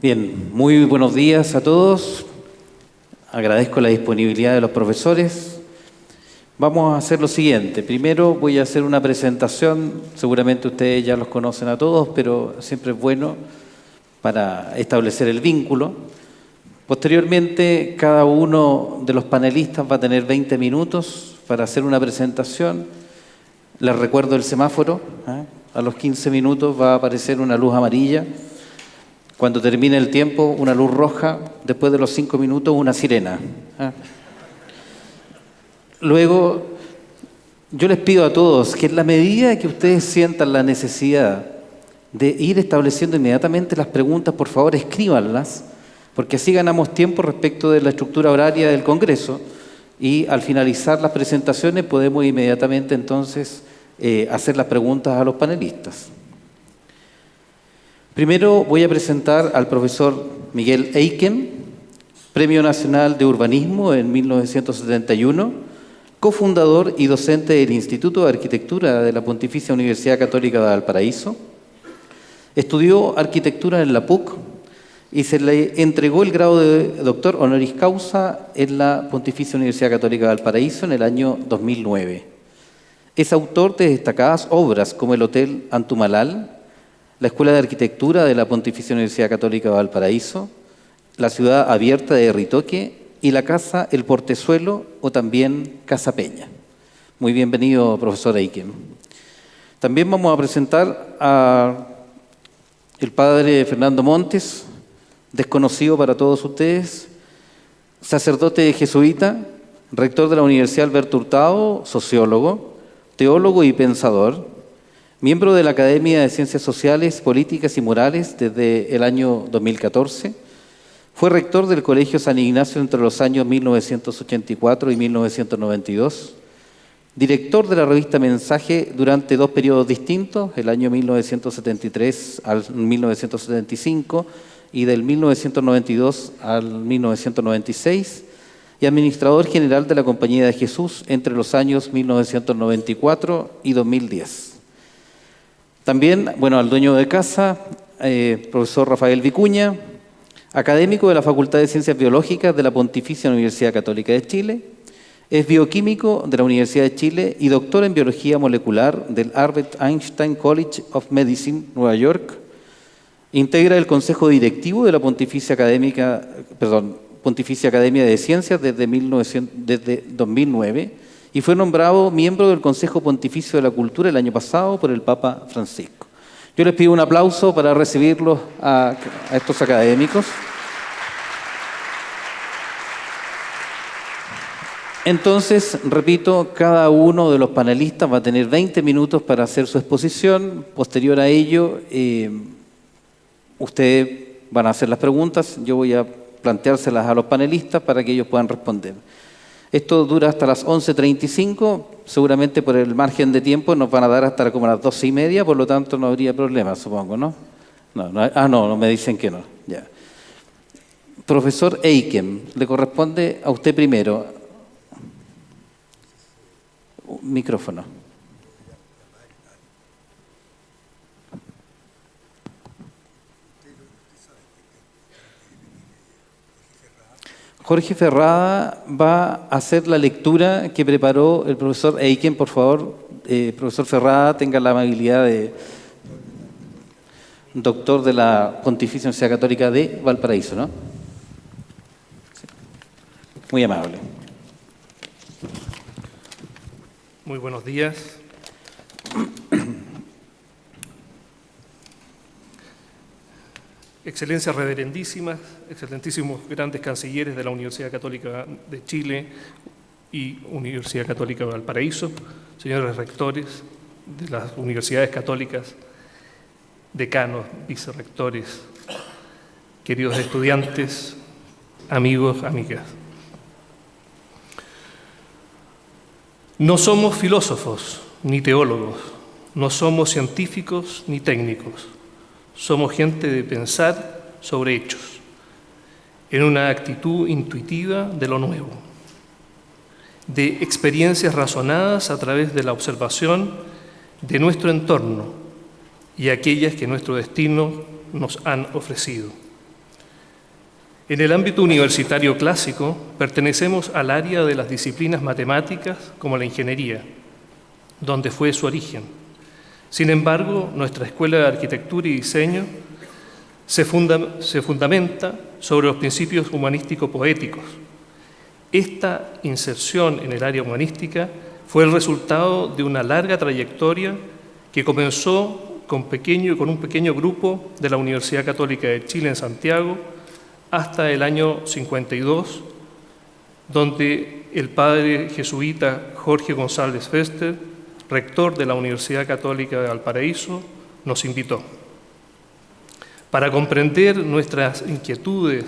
Bien, muy buenos días a todos. Agradezco la disponibilidad de los profesores. Vamos a hacer lo siguiente. Primero voy a hacer una presentación. Seguramente ustedes ya los conocen a todos, pero siempre es bueno para establecer el vínculo. Posteriormente, cada uno de los panelistas va a tener 20 minutos para hacer una presentación. Les recuerdo el semáforo. A los 15 minutos va a aparecer una luz amarilla. Cuando termine el tiempo, una luz roja. Después de los 5 minutos, una sirena. Luego, yo les pido a todos que en la medida que ustedes sientan la necesidad de ir estableciendo inmediatamente las preguntas, por favor escríbanlas, porque así ganamos tiempo respecto de la estructura horaria del Congreso y al finalizar las presentaciones podemos inmediatamente entonces hacer las preguntas a los panelistas. Primero voy a presentar al profesor Miguel Eiken, Premio Nacional de Urbanismo en 1971, cofundador y docente del Instituto de Arquitectura de la Pontificia Universidad Católica de Valparaíso. Estudió arquitectura en la PUC y se le entregó el grado de doctor honoris causa en la Pontificia Universidad Católica de Valparaíso en el año 2009. Es autor de destacadas obras como el Hotel Antumalal, la Escuela de Arquitectura de la Pontificia Universidad Católica de Valparaíso, la Ciudad Abierta de Ritoque y la Casa El Portezuelo o también Casa Peña. Muy bienvenido, profesor Eiken. También vamos a presentar a el padre Fernando Montes, desconocido para todos ustedes, sacerdote jesuita, rector de la Universidad Alberto Hurtado, sociólogo, teólogo y pensador, miembro de la Academia de Ciencias Sociales, Políticas y Morales desde el año 2014. Fue rector del Colegio San Ignacio entre los años 1984 y 1992. Director de la revista Mensaje durante 2 periodos distintos, el año 1973 al 1975 y del 1992 al 1996. Y administrador general de la Compañía de Jesús entre los años 1994 y 2010. También, al dueño de casa, profesor Rafael Vicuña, académico de la Facultad de Ciencias Biológicas de la Pontificia Universidad Católica de Chile, es bioquímico de la Universidad de Chile y doctor en Biología Molecular del Albert Einstein College of Medicine, Nueva York. Integra el Consejo Directivo de la Pontificia Academia de Ciencias desde 2009 y fue nombrado miembro del Consejo Pontificio de la Cultura el año pasado por el Papa Francisco. Yo les pido un aplauso para recibirlos a estos académicos. Entonces, repito, cada uno de los panelistas va a tener 20 minutos para hacer su exposición. Posterior a ello, ustedes van a hacer las preguntas. Yo voy a planteárselas a los panelistas para que ellos puedan responder. Esto dura hasta las 11:35, seguramente por el margen de tiempo nos van a dar hasta como las 12:30, por lo tanto no habría problema, supongo, ¿no? No, me dicen que no. Ya. Profesor Eiken, le corresponde a usted primero. Micrófono. Jorge Ferrada va a hacer la lectura que preparó el profesor Eiken. Por favor, profesor Ferrada, tenga la amabilidad de doctor de la Pontificia Universidad Católica de Valparaíso, ¿no? Sí. Muy amable. Muy buenos días. Excelencias reverendísimas, excelentísimos grandes cancilleres de la Universidad Católica de Chile y Universidad Católica de Valparaíso, señores rectores de las universidades católicas, decanos, vicerrectores, queridos estudiantes, amigos, amigas. No somos filósofos ni teólogos, no somos científicos ni técnicos. Somos gente de pensar sobre hechos, en una actitud intuitiva de lo nuevo, de experiencias razonadas a través de la observación de nuestro entorno y aquellas que nuestro destino nos han ofrecido. En el ámbito universitario clásico, pertenecemos al área de las disciplinas matemáticas como la ingeniería, donde fue su origen. Sin embargo, nuestra Escuela de Arquitectura y Diseño se fundamenta sobre los principios humanístico-poéticos. Esta inserción en el área humanística fue el resultado de una larga trayectoria que comenzó con un pequeño grupo de la Universidad Católica de Chile en Santiago hasta el año 52, donde el padre jesuita Jorge González Fester, rector de la Universidad Católica de Valparaíso, nos invitó. Para comprender nuestras inquietudes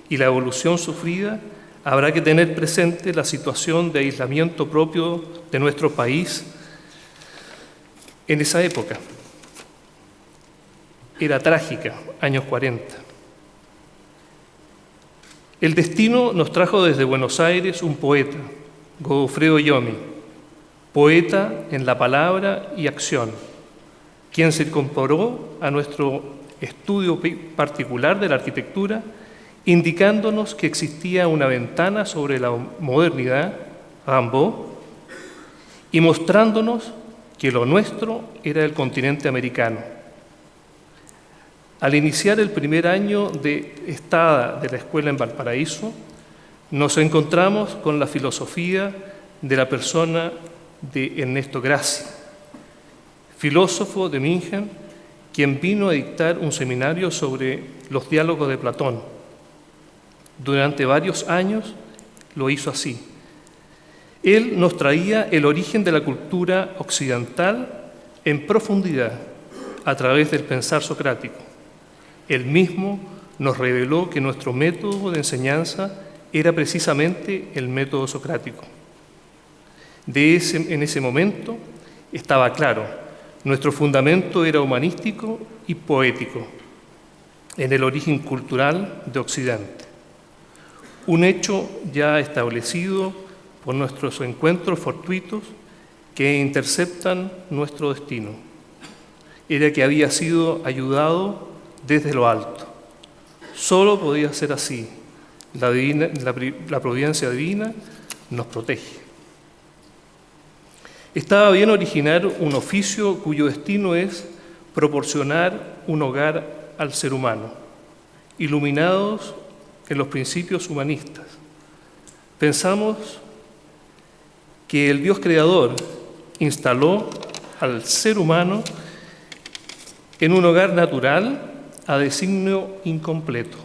y la evolución sufrida, habrá que tener presente la situación de aislamiento propio de nuestro país en esa época. Era trágica, años 40. El destino nos trajo desde Buenos Aires un poeta, Godofredo Yomi, poeta en la palabra y acción, quien se incorporó a nuestro estudio particular de la arquitectura, indicándonos que existía una ventana sobre la modernidad, Rimbaud, y mostrándonos que lo nuestro era el continente americano. Al iniciar el primer año de estada de la escuela en Valparaíso, nos encontramos con la filosofía de la persona de Ernesto Grassi, filósofo de München, quien vino a dictar un seminario sobre los diálogos de Platón. Durante varios años lo hizo así. Él nos traía el origen de la cultura occidental en profundidad a través del pensar socrático. Él mismo nos reveló que nuestro método de enseñanza era precisamente el método socrático. En ese momento estaba claro, nuestro fundamento era humanístico y poético, en el origen cultural de Occidente. Un hecho ya establecido por nuestros encuentros fortuitos que interceptan nuestro destino. Era que había sido ayudado desde lo alto. Solo podía ser así. La providencia divina nos protege. Estaba bien originar un oficio cuyo destino es proporcionar un hogar al ser humano, iluminados en los principios humanistas. Pensamos que el Dios creador instaló al ser humano en un hogar natural a designio incompleto.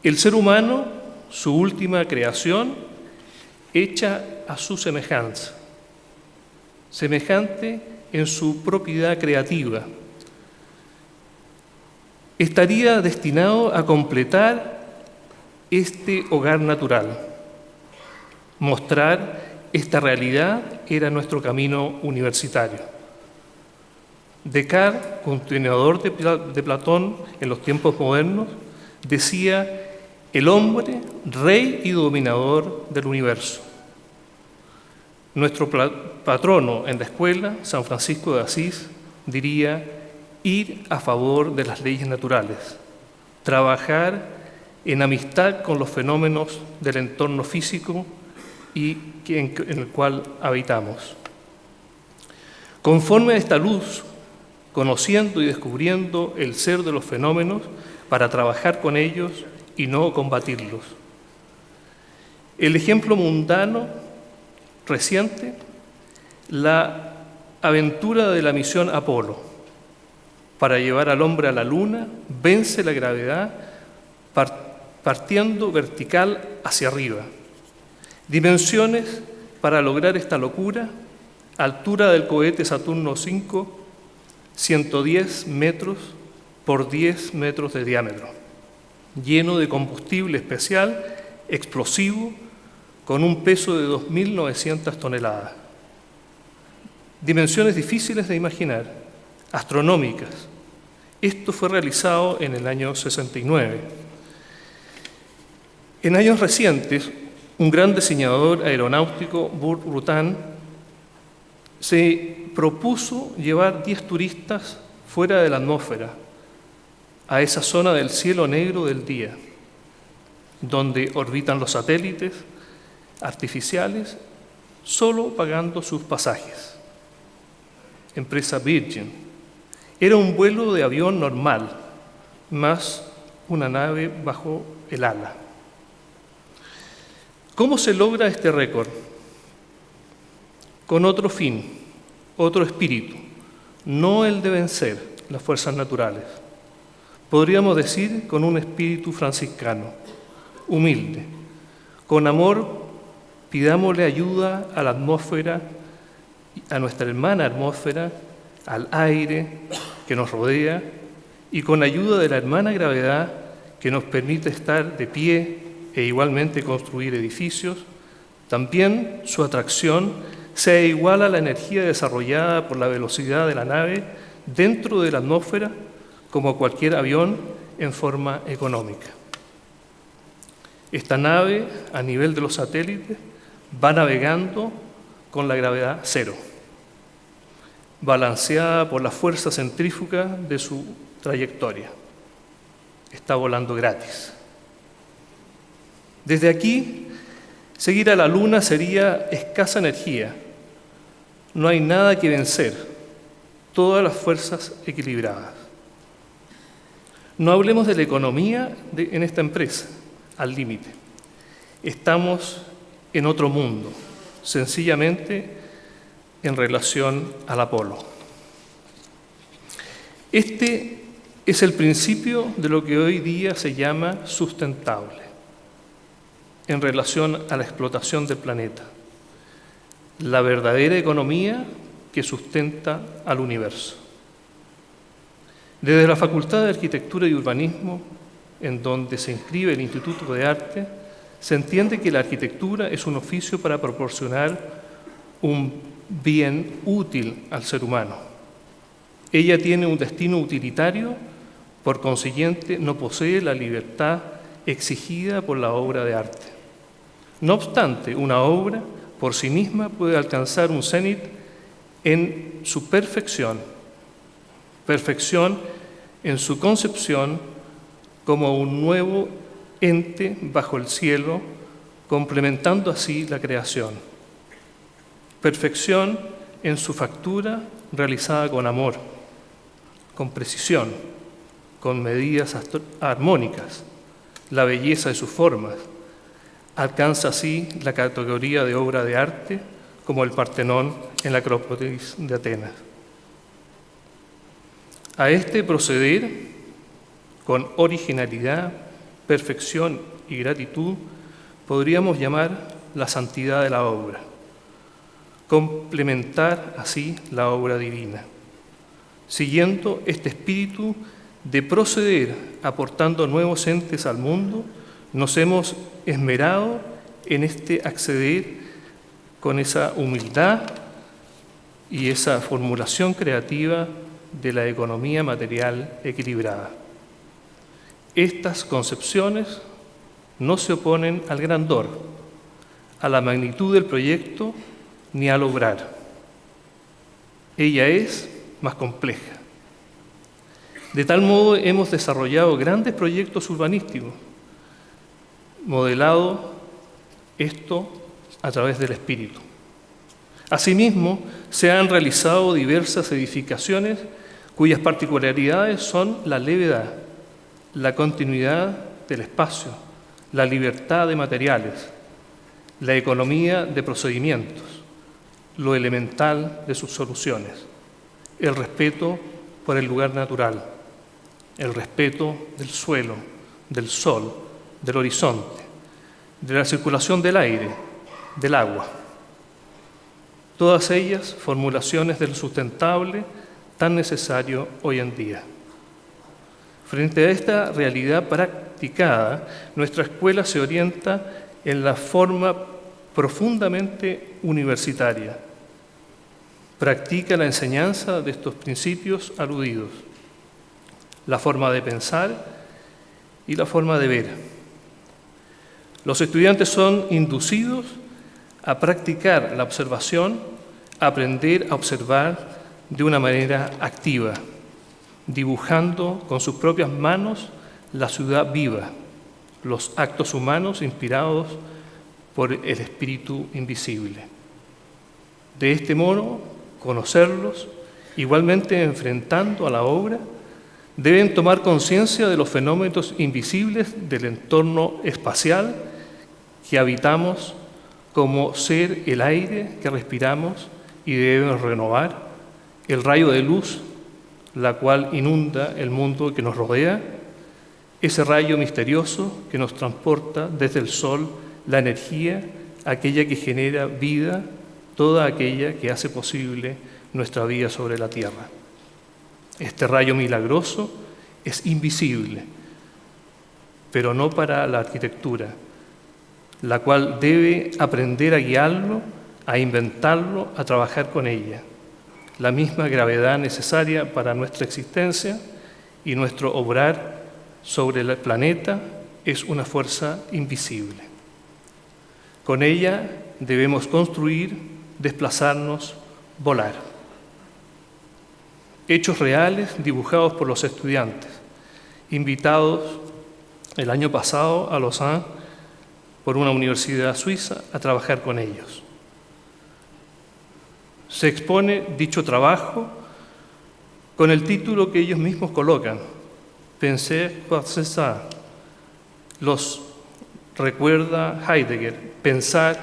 El ser humano, su última creación, hecha a su semejanza, semejante en su propiedad creativa, estaría destinado a completar este hogar natural. Mostrar esta realidad era nuestro camino universitario. Descartes, continuador de Platón en los tiempos modernos, decía: el hombre, rey y dominador del universo. Nuestro patrono en la escuela, San Francisco de Asís, diría: ir a favor de las leyes naturales, trabajar en amistad con los fenómenos del entorno físico y en el cual habitamos. Conforme a esta luz, conociendo y descubriendo el ser de los fenómenos para trabajar con ellos y no combatirlos. El ejemplo mundano reciente, la aventura de la misión Apolo para llevar al hombre a la Luna, vence la gravedad partiendo vertical hacia arriba. Dimensiones para lograr esta locura: altura del cohete Saturno V, 110 metros por 10 metros de diámetro, lleno de combustible especial, explosivo, con un peso de 2.900 toneladas. Dimensiones difíciles de imaginar, astronómicas. Esto fue realizado en el año 69. En años recientes, un gran diseñador aeronáutico, Burt Rutan, se propuso llevar 10 turistas fuera de la atmósfera, a esa zona del cielo negro del día, donde orbitan los satélites artificiales, solo pagando sus pasajes. Empresa Virgin. Era un vuelo de avión normal, más una nave bajo el ala. ¿Cómo se logra este récord? Con otro fin, otro espíritu, no el de vencer las fuerzas naturales. Podríamos decir con un espíritu franciscano, humilde. Con amor, pidámosle ayuda a la atmósfera, a nuestra hermana atmósfera, al aire que nos rodea, y con ayuda de la hermana gravedad que nos permite estar de pie e igualmente construir edificios, también su atracción sea igual a la energía desarrollada por la velocidad de la nave dentro de la atmósfera, como cualquier avión en forma económica. Esta nave, a nivel de los satélites, va navegando con la gravedad cero, balanceada por la fuerza centrífuga de su trayectoria. Está volando gratis. Desde aquí, seguir a la Luna sería escasa energía. No hay nada que vencer, todas las fuerzas equilibradas. No hablemos de la economía en esta empresa, al límite. Estamos en otro mundo, sencillamente en relación al Apolo. Este es el principio de lo que hoy día se llama sustentable, en relación a la explotación del planeta, la verdadera economía que sustenta al universo. Desde la Facultad de Arquitectura y Urbanismo, en donde se inscribe el Instituto de Arte, se entiende que la arquitectura es un oficio para proporcionar un bien útil al ser humano. Ella tiene un destino utilitario, por consiguiente no posee la libertad exigida por la obra de arte. No obstante, una obra por sí misma puede alcanzar un cenit en su perfección en su concepción como un nuevo ente bajo el cielo, complementando así la creación. Perfección en su factura realizada con amor, con precisión, con medidas armónicas, la belleza de sus formas. Alcanza así la categoría de obra de arte como el Partenón en la Acrópolis de Atenas. A este proceder, con originalidad, perfección y gratitud, podríamos llamar la santidad de la obra, complementar así la obra divina, siguiendo este espíritu de proceder aportando nuevos entes al mundo. Nos hemos esmerado en este acceder con esa humildad y esa formulación creativa de la economía material equilibrada. Estas concepciones no se oponen al grandor, a la magnitud del proyecto ni al obrar. Ella es más compleja. De tal modo hemos desarrollado grandes proyectos urbanísticos, modelado esto a través del espíritu. Asimismo, se han realizado diversas edificaciones cuyas particularidades son la levedad, la continuidad del espacio, la libertad de materiales, la economía de procedimientos, lo elemental de sus soluciones, el respeto por el lugar natural, el respeto del suelo, del sol, del horizonte, de la circulación del aire, del agua. Todas ellas formulaciones del sustentable tan necesario hoy en día. Frente a esta realidad practicada, nuestra escuela se orienta en la forma profundamente universitaria. Practica la enseñanza de estos principios aludidos, la forma de pensar y la forma de ver. Los estudiantes son inducidos a practicar la observación, a aprender a observar de una manera activa, dibujando con sus propias manos la ciudad viva, los actos humanos inspirados por el espíritu invisible. De este modo, conocerlos, igualmente enfrentando a la obra, deben tomar conciencia de los fenómenos invisibles del entorno espacial que habitamos, como ser el aire que respiramos y debemos renovar, el rayo de luz, la cual inunda el mundo que nos rodea, ese rayo misterioso que nos transporta desde el sol la energía, aquella que genera vida, toda aquella que hace posible nuestra vida sobre la tierra. Este rayo milagroso es invisible, pero no para la arquitectura, la cual debe aprender a guiarlo, a inventarlo, a trabajar con ella. La misma gravedad necesaria para nuestra existencia y nuestro obrar sobre el planeta es una fuerza invisible. Con ella debemos construir, desplazarnos, volar. Hechos reales dibujados por los estudiantes, invitados el año pasado a Lausanne por una universidad suiza a trabajar con ellos. Se expone dicho trabajo con el título que ellos mismos colocan, Penser par ça. Los recuerda Heidegger, pensar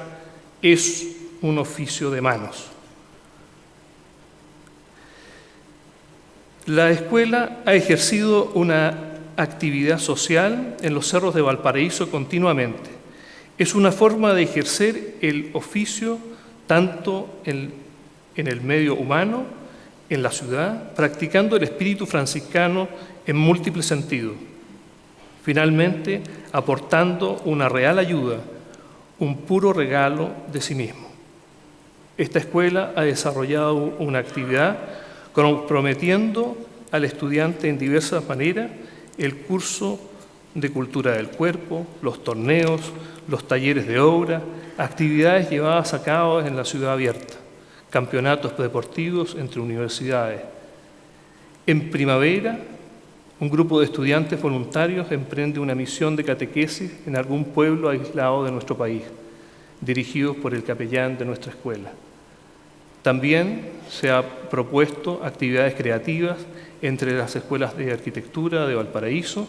es un oficio de manos. La escuela ha ejercido una actividad social en los cerros de Valparaíso continuamente. Es una forma de ejercer el oficio tanto en el medio humano, en la ciudad, practicando el espíritu franciscano en múltiples sentidos. Finalmente, aportando una real ayuda, un puro regalo de sí mismo. Esta escuela ha desarrollado una actividad comprometiendo al estudiante en diversas maneras el curso de cultura del cuerpo, los torneos, los talleres de obra, actividades llevadas a cabo en la ciudad abierta, campeonatos deportivos entre universidades. En primavera, un grupo de estudiantes voluntarios emprende una misión de catequesis en algún pueblo aislado de nuestro país, dirigidos por el capellán de nuestra escuela. También se ha propuesto actividades creativas entre las escuelas de arquitectura de Valparaíso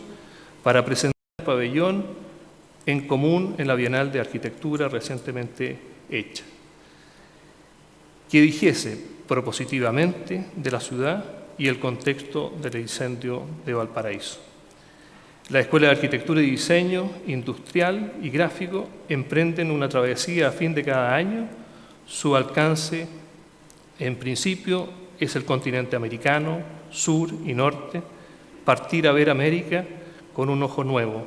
para presentar el pabellón en común en la Bienal de Arquitectura recientemente hecha, que dijese propositivamente de la ciudad y el contexto del incendio de Valparaíso. La Escuela de Arquitectura y Diseño Industrial y Gráfico emprenden una travesía a fin de cada año. Su alcance, en principio, es el continente americano, sur y norte, partir a ver América con un ojo nuevo,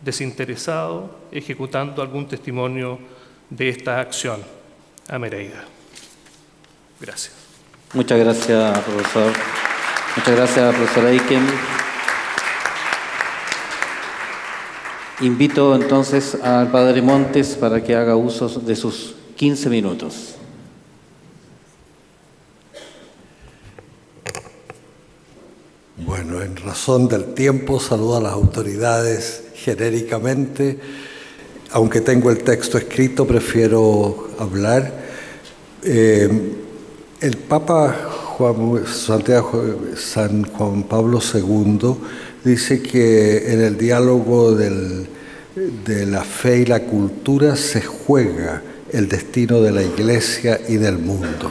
desinteresado, ejecutando algún testimonio de esta acción a Merida. Gracias. Muchas gracias, profesor. Muchas gracias, profesor Eiken. Invito entonces al padre Montes para que haga uso de sus 15 minutos. Bueno, en razón del tiempo, saludo a las autoridades genéricamente. Aunque tengo el texto escrito, prefiero hablar. El Papa San Juan Pablo II dice que en el diálogo de la fe y la cultura se juega el destino de la Iglesia y del mundo.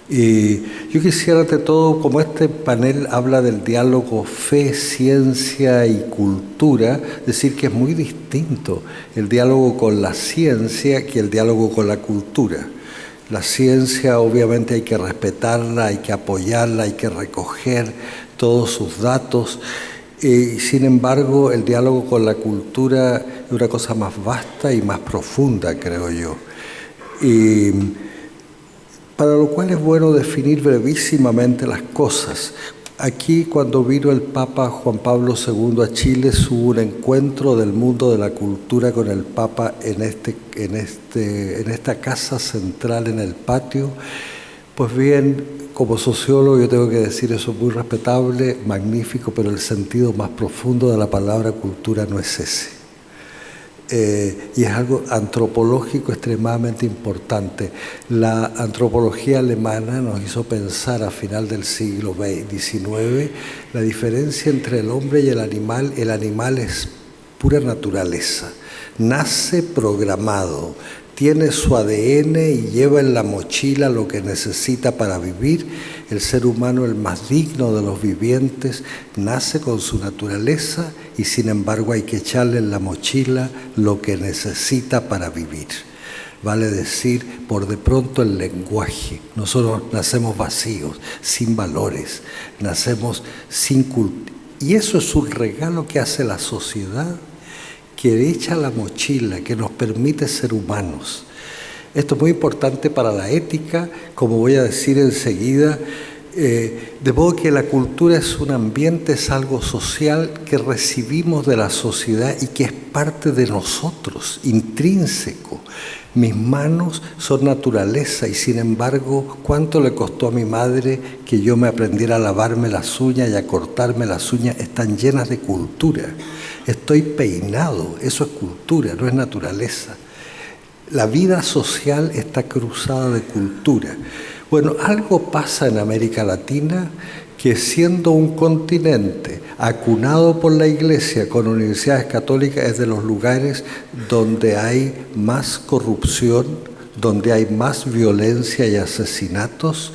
Y yo quisiera, ante todo, como este panel habla del diálogo fe, ciencia y cultura, decir que es muy distinto el diálogo con la ciencia que el diálogo con la cultura. La ciencia obviamente hay que respetarla, hay que apoyarla, hay que recoger todos sus datos. Sin embargo, el diálogo con la cultura es una cosa más vasta y más profunda, creo yo. Para lo cual es bueno definir brevísimamente las cosas. Aquí, cuando vino el Papa Juan Pablo II a Chile, hubo un encuentro del mundo de la cultura con el Papa en esta casa central en el patio, Pues bien, como sociólogo yo tengo que decir eso muy respetable, magnífico, pero el sentido más profundo de la palabra cultura no es ese. Y es algo antropológico extremadamente importante. La antropología alemana nos hizo pensar a final del siglo XIX la diferencia entre el hombre y el animal. El animal es pura naturaleza, nace programado, tiene su ADN y lleva en la mochila lo que necesita para vivir. El ser humano, el más digno de los vivientes, nace con su naturaleza y sin embargo hay que echarle en la mochila lo que necesita para vivir. Vale decir, por de pronto el lenguaje. Nosotros nacemos vacíos, sin valores, nacemos sin cultura. Y eso es un regalo que hace la sociedad, que echa la mochila, que nos permite ser humanos. Esto es muy importante para la ética, como voy a decir enseguida, de modo que la cultura es un ambiente, es algo social que recibimos de la sociedad y que es parte de nosotros, intrínseco. Mis manos son naturaleza y sin embargo, ¿cuánto le costó a mi madre que yo me aprendiera a lavarme las uñas y a cortarme las uñas? Están llenas de cultura. Estoy peinado, eso es cultura, no es naturaleza. La vida social está cruzada de cultura. Bueno, algo pasa en América Latina que siendo un continente acunado por la Iglesia con universidades católicas es de los lugares donde hay más corrupción, donde hay más violencia y asesinatos,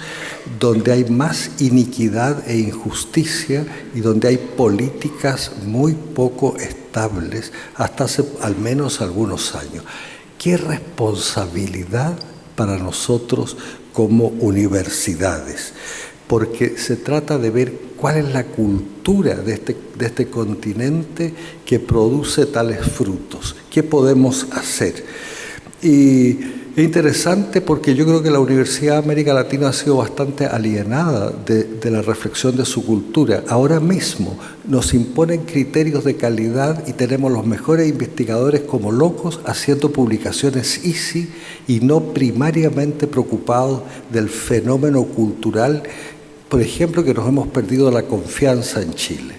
donde hay más iniquidad e injusticia y donde hay políticas muy poco estables hasta hace al menos algunos años. ¡Qué responsabilidad para nosotros como universidades! Porque se trata de ver cuál es la cultura de este continente que produce tales frutos. ¿Qué podemos hacer? Y es interesante porque yo creo que la Universidad de América Latina ha sido bastante alienada de la reflexión de su cultura. Ahora mismo nos imponen criterios de calidad y tenemos los mejores investigadores como locos haciendo publicaciones easy y no primariamente preocupados del fenómeno cultural. Por ejemplo, que nos hemos perdido la confianza en Chile.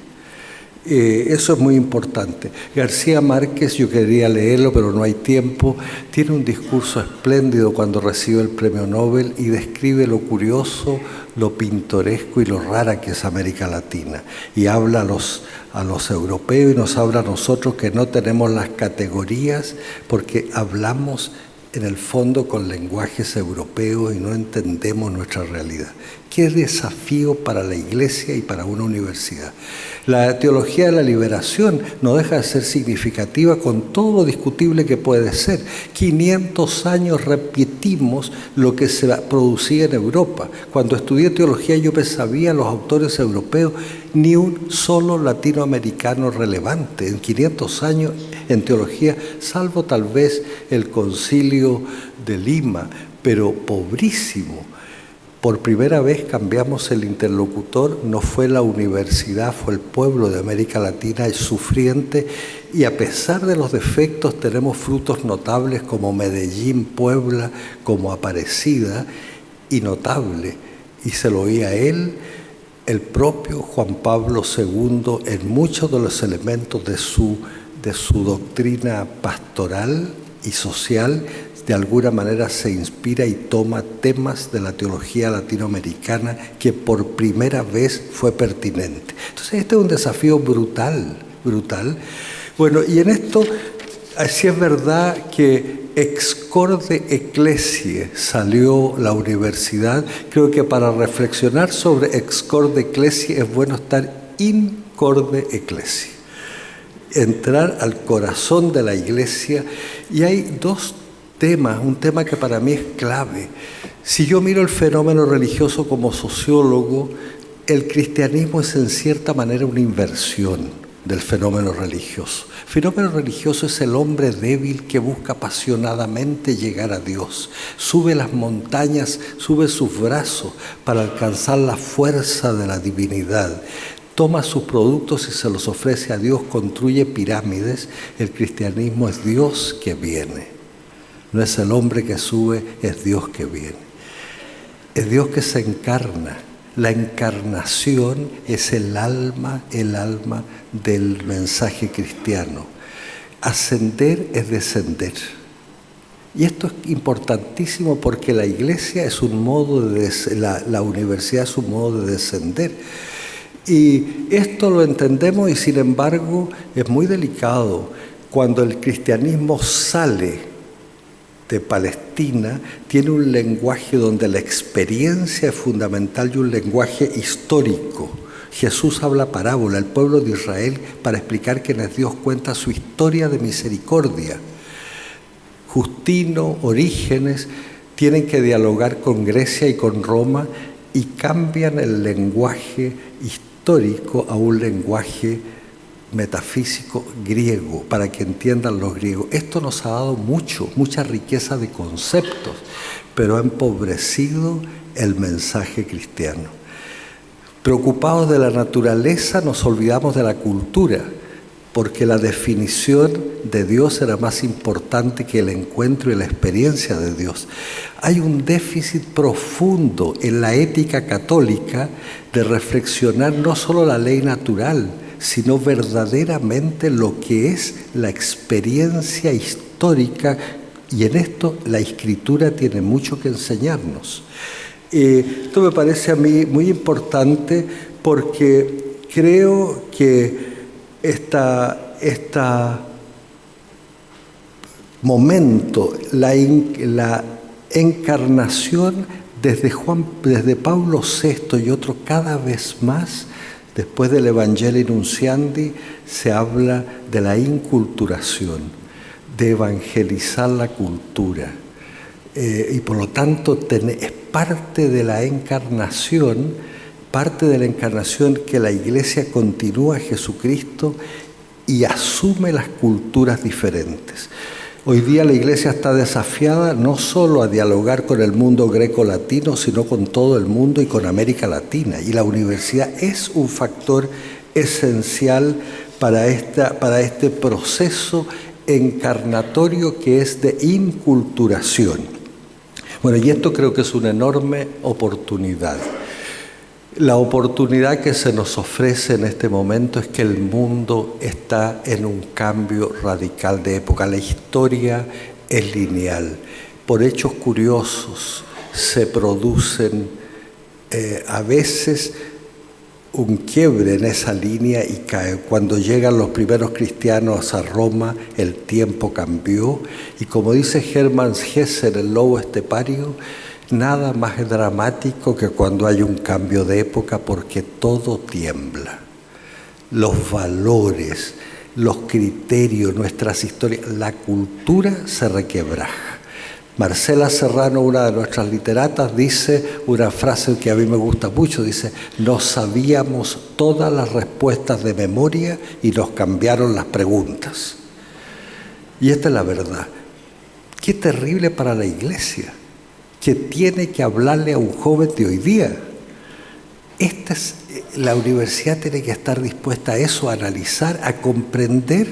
Eso es muy importante. García Márquez, yo quería leerlo, pero no hay tiempo, tiene un discurso espléndido cuando recibe el premio Nobel y describe lo curioso, lo pintoresco y lo rara que es América Latina. Y habla a los europeos y nos habla a nosotros que no tenemos las categorías porque hablamos en el fondo con lenguajes europeos y no entendemos nuestra realidad. ¡Qué desafío para la Iglesia y para una universidad! La teología de la liberación no deja de ser significativa con todo lo discutible que puede ser. 500 años repetimos lo que se producía en Europa. Cuando estudié teología yo sabía los autores europeos, ni un solo latinoamericano relevante en 500 años en teología, salvo tal vez el Concilio de Lima, pero pobrísimo. Por primera vez cambiamos el interlocutor, no fue la universidad, fue el pueblo de América Latina, es sufriente, y a pesar de los defectos tenemos frutos notables como Medellín, Puebla, como Aparecida, y notable, y se lo oía a él, el propio Juan Pablo II, en muchos de los elementos de su doctrina pastoral y social, de alguna manera se inspira y toma temas de la teología latinoamericana que por primera vez fue pertinente. Entonces este es un desafío brutal. Bueno, y en esto, sí es verdad que ex corde ecclesiae salió la universidad. Creo que para reflexionar sobre ex corde ecclesiae es bueno estar in corde ecclesiae, entrar al corazón de la Iglesia, y hay dos temas, un tema que para mí es clave. Si yo miro el fenómeno religioso como sociólogo, el cristianismo es en cierta manera una inversión del fenómeno religioso. El fenómeno religioso es el hombre débil que busca apasionadamente llegar a Dios. Sube las montañas, sube sus brazos para alcanzar la fuerza de la divinidad. Toma sus productos y se los ofrece a Dios, construye pirámides. El cristianismo es Dios que viene. No es el hombre que sube, es Dios que viene. es Dios que se encarna. La encarnación es el alma del mensaje cristiano. Ascender es descender. Y esto es importantísimo porque la iglesia es un modo de la universidad es un modo de descender. Y esto lo entendemos y sin embargo es muy delicado. Cuando el cristianismo sale de Palestina, tiene un lenguaje donde la experiencia es fundamental y un lenguaje histórico. Jesús habla parábola, el pueblo de Israel, para explicar quién es Dios, cuenta su historia de misericordia. Justino, Orígenes, tienen que dialogar con Grecia y con Roma y cambian el lenguaje histórico a un lenguaje metafísico griego, para que entiendan los griegos. Esto nos ha dado mucha riqueza de conceptos, pero ha empobrecido el mensaje cristiano. Preocupados de la naturaleza, nos olvidamos de la cultura, porque la definición de Dios era más importante que el encuentro y la experiencia de Dios. Hay un déficit profundo en la ética católica de reflexionar no solo la ley natural, sino verdaderamente lo que es la experiencia histórica, y en esto la Escritura tiene mucho que enseñarnos. Esto me parece a mí muy importante porque creo que este momento, la encarnación desde Pablo VI y otros cada vez más, después del Evangelii Nunciandi, se habla de la inculturación, de evangelizar la cultura. Y por lo tanto es parte de la encarnación que la Iglesia continúa a Jesucristo y asume las culturas diferentes. Hoy día la Iglesia está desafiada no solo a dialogar con el mundo greco-latino, sino con todo el mundo y con América Latina. Y la universidad es un factor esencial para este proceso encarnatorio que es de inculturación. Bueno, y esto creo que es una enorme oportunidad. La oportunidad que se nos ofrece en este momento es que el mundo está en un cambio radical de época. La historia es lineal. Por hechos curiosos se producen a veces un quiebre en esa línea y cae. Cuando llegan los primeros cristianos a Roma, el tiempo cambió. Y como dice Hermann Hesse en El lobo estepario, nada más dramático que cuando hay un cambio de época, porque todo tiembla. Los valores, los criterios, nuestras historias, la cultura se requebraja. Marcela Serrano, una de nuestras literatas, dice una frase que a mí me gusta mucho, dice: nos sabíamos todas las respuestas de memoria y nos cambiaron las preguntas. Y esta es la verdad. Qué terrible para la Iglesia, que tiene que hablarle a un joven de hoy día. La universidad tiene que estar dispuesta a eso, a analizar, a comprender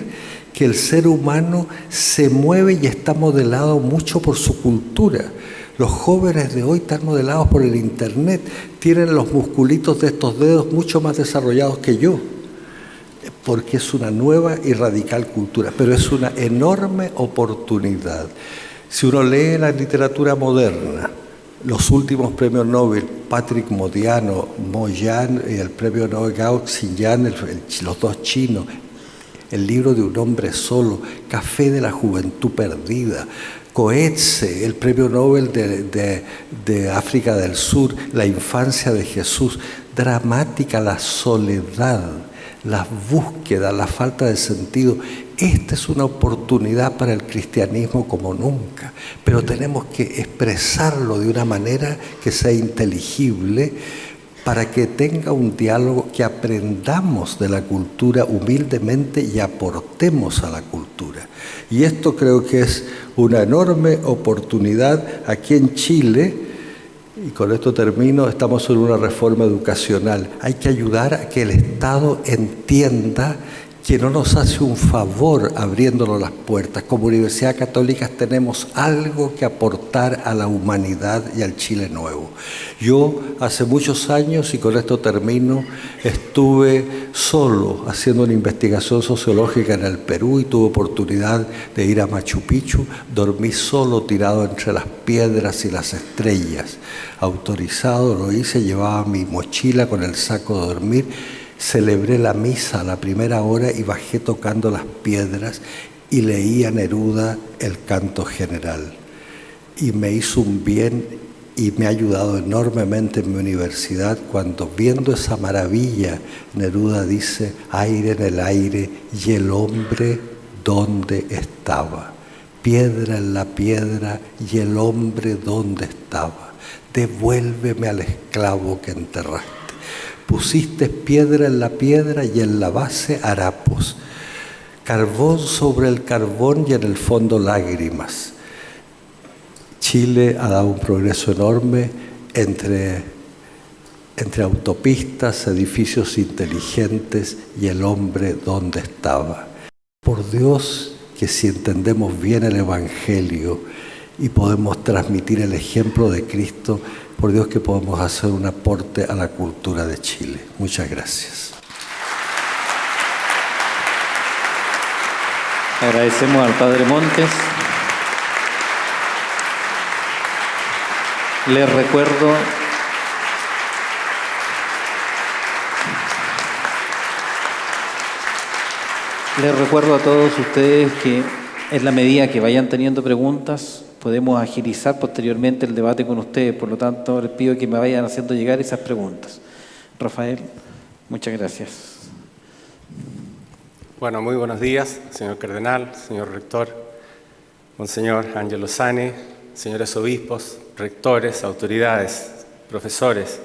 que el ser humano se mueve y está modelado mucho por su cultura. Los jóvenes de hoy están modelados por el internet, tienen los musculitos de estos dedos mucho más desarrollados que yo, porque es una nueva y radical cultura, pero es una enorme oportunidad. Si uno lee la literatura moderna, los últimos premios Nobel, Patrick Modiano, Mo Yan y el premio Nobel Gao Xinyan, los dos chinos, el libro de un hombre solo, Café de la juventud perdida, Coetze, el premio Nobel de África del Sur, La infancia de Jesús, dramática la soledad, las búsquedas, la falta de sentido. Esta es una oportunidad para el cristianismo como nunca, pero tenemos que expresarlo de una manera que sea inteligible, para que tenga un diálogo, que aprendamos de la cultura humildemente y aportemos a la cultura. Y esto creo que es una enorme oportunidad. Aquí en Chile, y con esto termino, estamos en una reforma educacional. Hay que ayudar a que el Estado entienda que no nos hace un favor abriéndonos las puertas. Como Universidad Católica tenemos algo que aportar a la humanidad y al Chile nuevo. Yo hace muchos años, y con esto termino, estuve solo haciendo una investigación sociológica en el Perú y tuve oportunidad de ir a Machu Picchu. Dormí solo tirado entre las piedras y las estrellas. Autorizado lo hice, llevaba mi mochila con el saco de dormir. Celebré la misa a la primera hora y bajé tocando las piedras y leí a Neruda el canto general. Y me hizo un bien y me ha ayudado enormemente en mi universidad cuando, viendo esa maravilla, Neruda dice: aire en el aire y el hombre ¿dónde estaba? Piedra en la piedra y el hombre ¿dónde estaba? Devuélveme al esclavo que enterraste. Pusiste piedra en la piedra y en la base harapos, carbón sobre el carbón y en el fondo lágrimas. Chile ha dado un progreso enorme entre autopistas, edificios inteligentes y el hombre ¿dónde estaba? Por Dios que si entendemos bien el Evangelio y podemos transmitir el ejemplo de Cristo, por Dios que podemos hacer un aporte a la cultura de Chile. Muchas gracias. Agradecemos al Padre Montes. Les recuerdo a todos ustedes que en la medida que vayan teniendo preguntas, podemos agilizar posteriormente el debate con ustedes. Por lo tanto, les pido que me vayan haciendo llegar esas preguntas. Rafael, muchas gracias. Bueno, muy buenos días, señor cardenal, señor rector, monseñor Ángelo Sani, señores obispos, rectores, autoridades, profesores.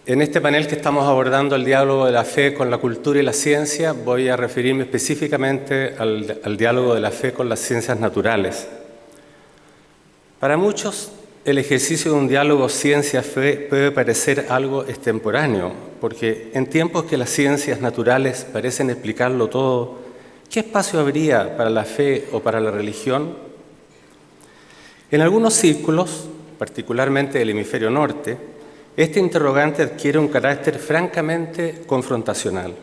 En este panel que estamos abordando, el diálogo de la fe con la cultura y la ciencia, voy a referirme específicamente al diálogo de la fe con las ciencias naturales. Para muchos, el ejercicio de un diálogo ciencia-fe puede parecer algo extemporáneo, porque en tiempos que las ciencias naturales parecen explicarlo todo, ¿qué espacio habría para la fe o para la religión? En algunos círculos, particularmente del hemisferio norte, este interrogante adquiere un carácter francamente confrontacional.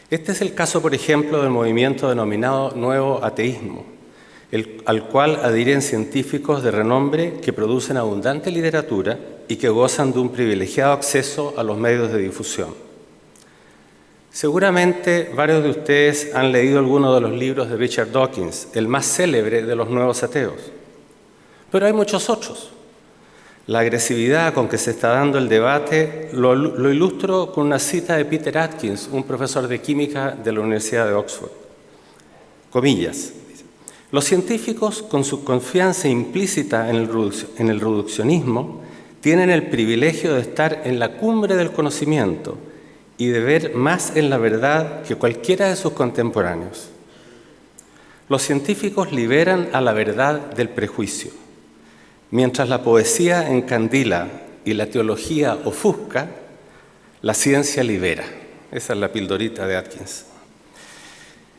Este es el caso, por ejemplo, del movimiento denominado Nuevo Ateísmo, al cual adhieren científicos de renombre que producen abundante literatura y que gozan de un privilegiado acceso a los medios de difusión. Seguramente varios de ustedes han leído alguno de los libros de Richard Dawkins, el más célebre de los nuevos ateos. Pero hay muchos otros. La agresividad con que se está dando el debate lo ilustro con una cita de Peter Atkins, un profesor de química de la Universidad de Oxford. Comillas: los científicos, con su confianza implícita en el reduccionismo, tienen el privilegio de estar en la cumbre del conocimiento y de ver más en la verdad que cualquiera de sus contemporáneos. Los científicos liberan a la verdad del prejuicio. Mientras la poesía encandila y la teología ofusca, la ciencia libera. Esa es la pildorita de Atkins.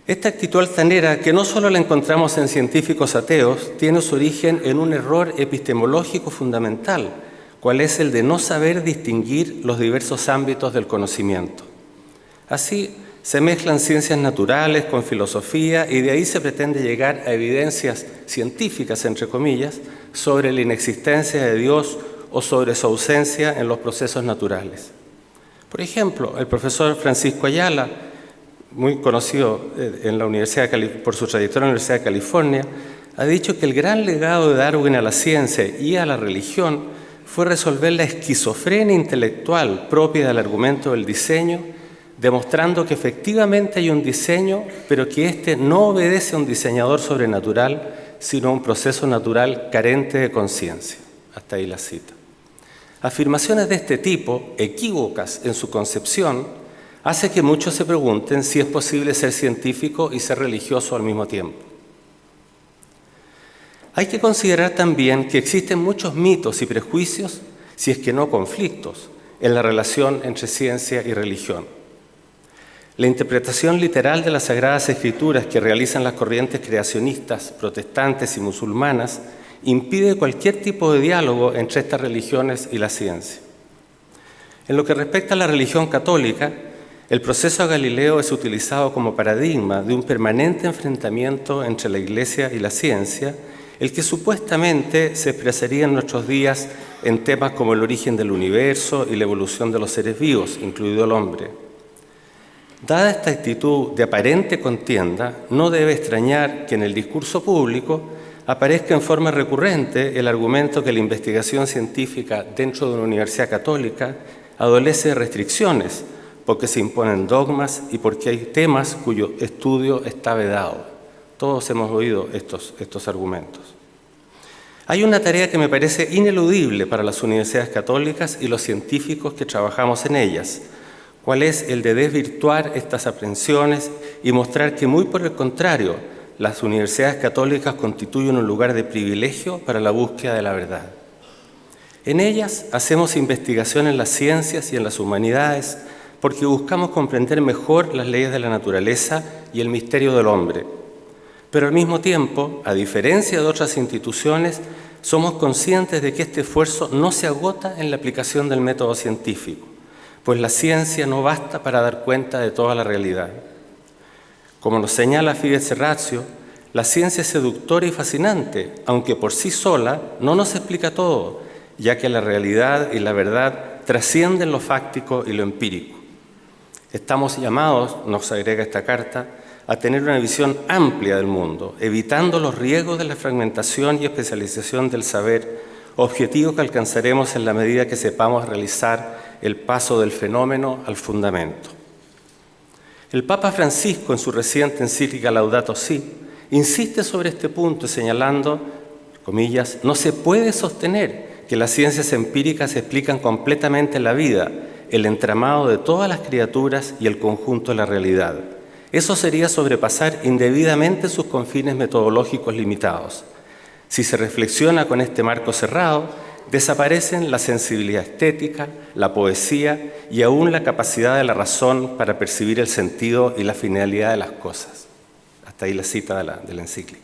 Esta actitud altanera, que no solo la encontramos en científicos ateos, tiene su origen en un error epistemológico fundamental, cual es el de no saber distinguir los diversos ámbitos del conocimiento. Así, se mezclan ciencias naturales con filosofía y de ahí se pretende llegar a evidencias científicas, entre comillas, sobre la inexistencia de Dios o sobre su ausencia en los procesos naturales. Por ejemplo, el profesor Francisco Ayala, muy conocido en la Universidad por su trayectoria en la Universidad de California, ha dicho que el gran legado de Darwin a la ciencia y a la religión fue resolver la esquizofrenia intelectual propia del argumento del diseño, demostrando que efectivamente hay un diseño, pero que éste no obedece a un diseñador sobrenatural, sino a un proceso natural carente de conciencia. Hasta ahí la cita. Afirmaciones de este tipo, equívocas en su concepción, hace que muchos se pregunten si es posible ser científico y ser religioso al mismo tiempo. Hay que considerar también que existen muchos mitos y prejuicios, si es que no conflictos, en la relación entre ciencia y religión. La interpretación literal de las Sagradas Escrituras que realizan las corrientes creacionistas, protestantes y musulmanas impide cualquier tipo de diálogo entre estas religiones y la ciencia. En lo que respecta a la religión católica, el proceso de Galileo es utilizado como paradigma de un permanente enfrentamiento entre la Iglesia y la ciencia, el que supuestamente se expresaría en nuestros días en temas como el origen del universo y la evolución de los seres vivos, incluido el hombre. Dada esta actitud de aparente contienda, no debe extrañar que en el discurso público aparezca en forma recurrente el argumento que la investigación científica dentro de una universidad católica adolece de restricciones, porque se imponen dogmas y porque hay temas cuyo estudio está vedado. Todos hemos oído estos argumentos. Hay una tarea que me parece ineludible para las universidades católicas y los científicos que trabajamos en ellas, cuál es el de desvirtuar estas aprensiones y mostrar que, muy por el contrario, las universidades católicas constituyen un lugar de privilegio para la búsqueda de la verdad. En ellas hacemos investigación en las ciencias y en las humanidades porque buscamos comprender mejor las leyes de la naturaleza y el misterio del hombre. Pero al mismo tiempo, a diferencia de otras instituciones, somos conscientes de que este esfuerzo no se agota en la aplicación del método científico, pues la ciencia no basta para dar cuenta de toda la realidad. Como nos señala Fides Ratio, la ciencia es seductora y fascinante, aunque por sí sola no nos explica todo, ya que la realidad y la verdad trascienden lo fáctico y lo empírico. Estamos llamados, nos agrega esta carta, a tener una visión amplia del mundo, evitando los riesgos de la fragmentación y especialización del saber, objetivo que alcanzaremos en la medida que sepamos realizar el paso del fenómeno al fundamento. El Papa Francisco, en su reciente encíclica Laudato Si, insiste sobre este punto señalando, comillas, no se puede sostener que las ciencias empíricas explican completamente la vida, el entramado de todas las criaturas y el conjunto de la realidad. Eso sería sobrepasar indebidamente sus confines metodológicos limitados. Si se reflexiona con este marco cerrado, desaparecen la sensibilidad estética, la poesía y aún la capacidad de la razón para percibir el sentido y la finalidad de las cosas. Hasta ahí la cita de la encíclica.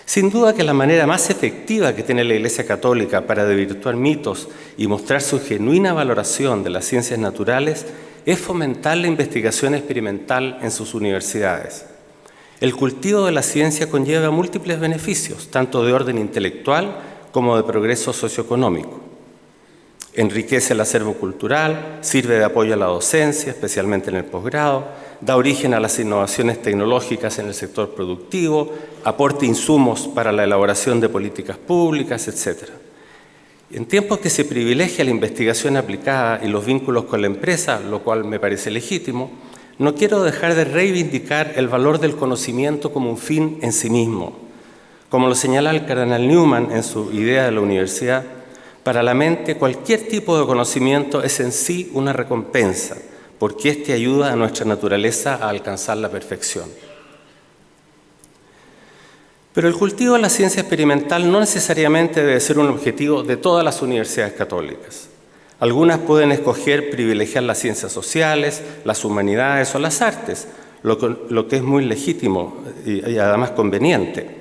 Sin duda que la manera más efectiva que tiene la Iglesia Católica para desvirtuar mitos y mostrar su genuina valoración de las ciencias naturales es fomentar la investigación experimental en sus universidades. El cultivo de la ciencia conlleva múltiples beneficios, tanto de orden intelectual como de progreso socioeconómico. Enriquece el acervo cultural, sirve de apoyo a la docencia, especialmente en el posgrado, da origen a las innovaciones tecnológicas en el sector productivo, aporta insumos para la elaboración de políticas públicas, etc. En tiempos que se privilegia la investigación aplicada y los vínculos con la empresa, lo cual me parece legítimo, no quiero dejar de reivindicar el valor del conocimiento como un fin en sí mismo. Como lo señala el cardenal Newman en su idea de la universidad, para la mente cualquier tipo de conocimiento es en sí una recompensa, porque éste ayuda a nuestra naturaleza a alcanzar la perfección. Pero el cultivo de la ciencia experimental no necesariamente debe ser un objetivo de todas las universidades católicas. Algunas pueden escoger privilegiar las ciencias sociales, las humanidades o las artes, lo que es muy legítimo y además conveniente.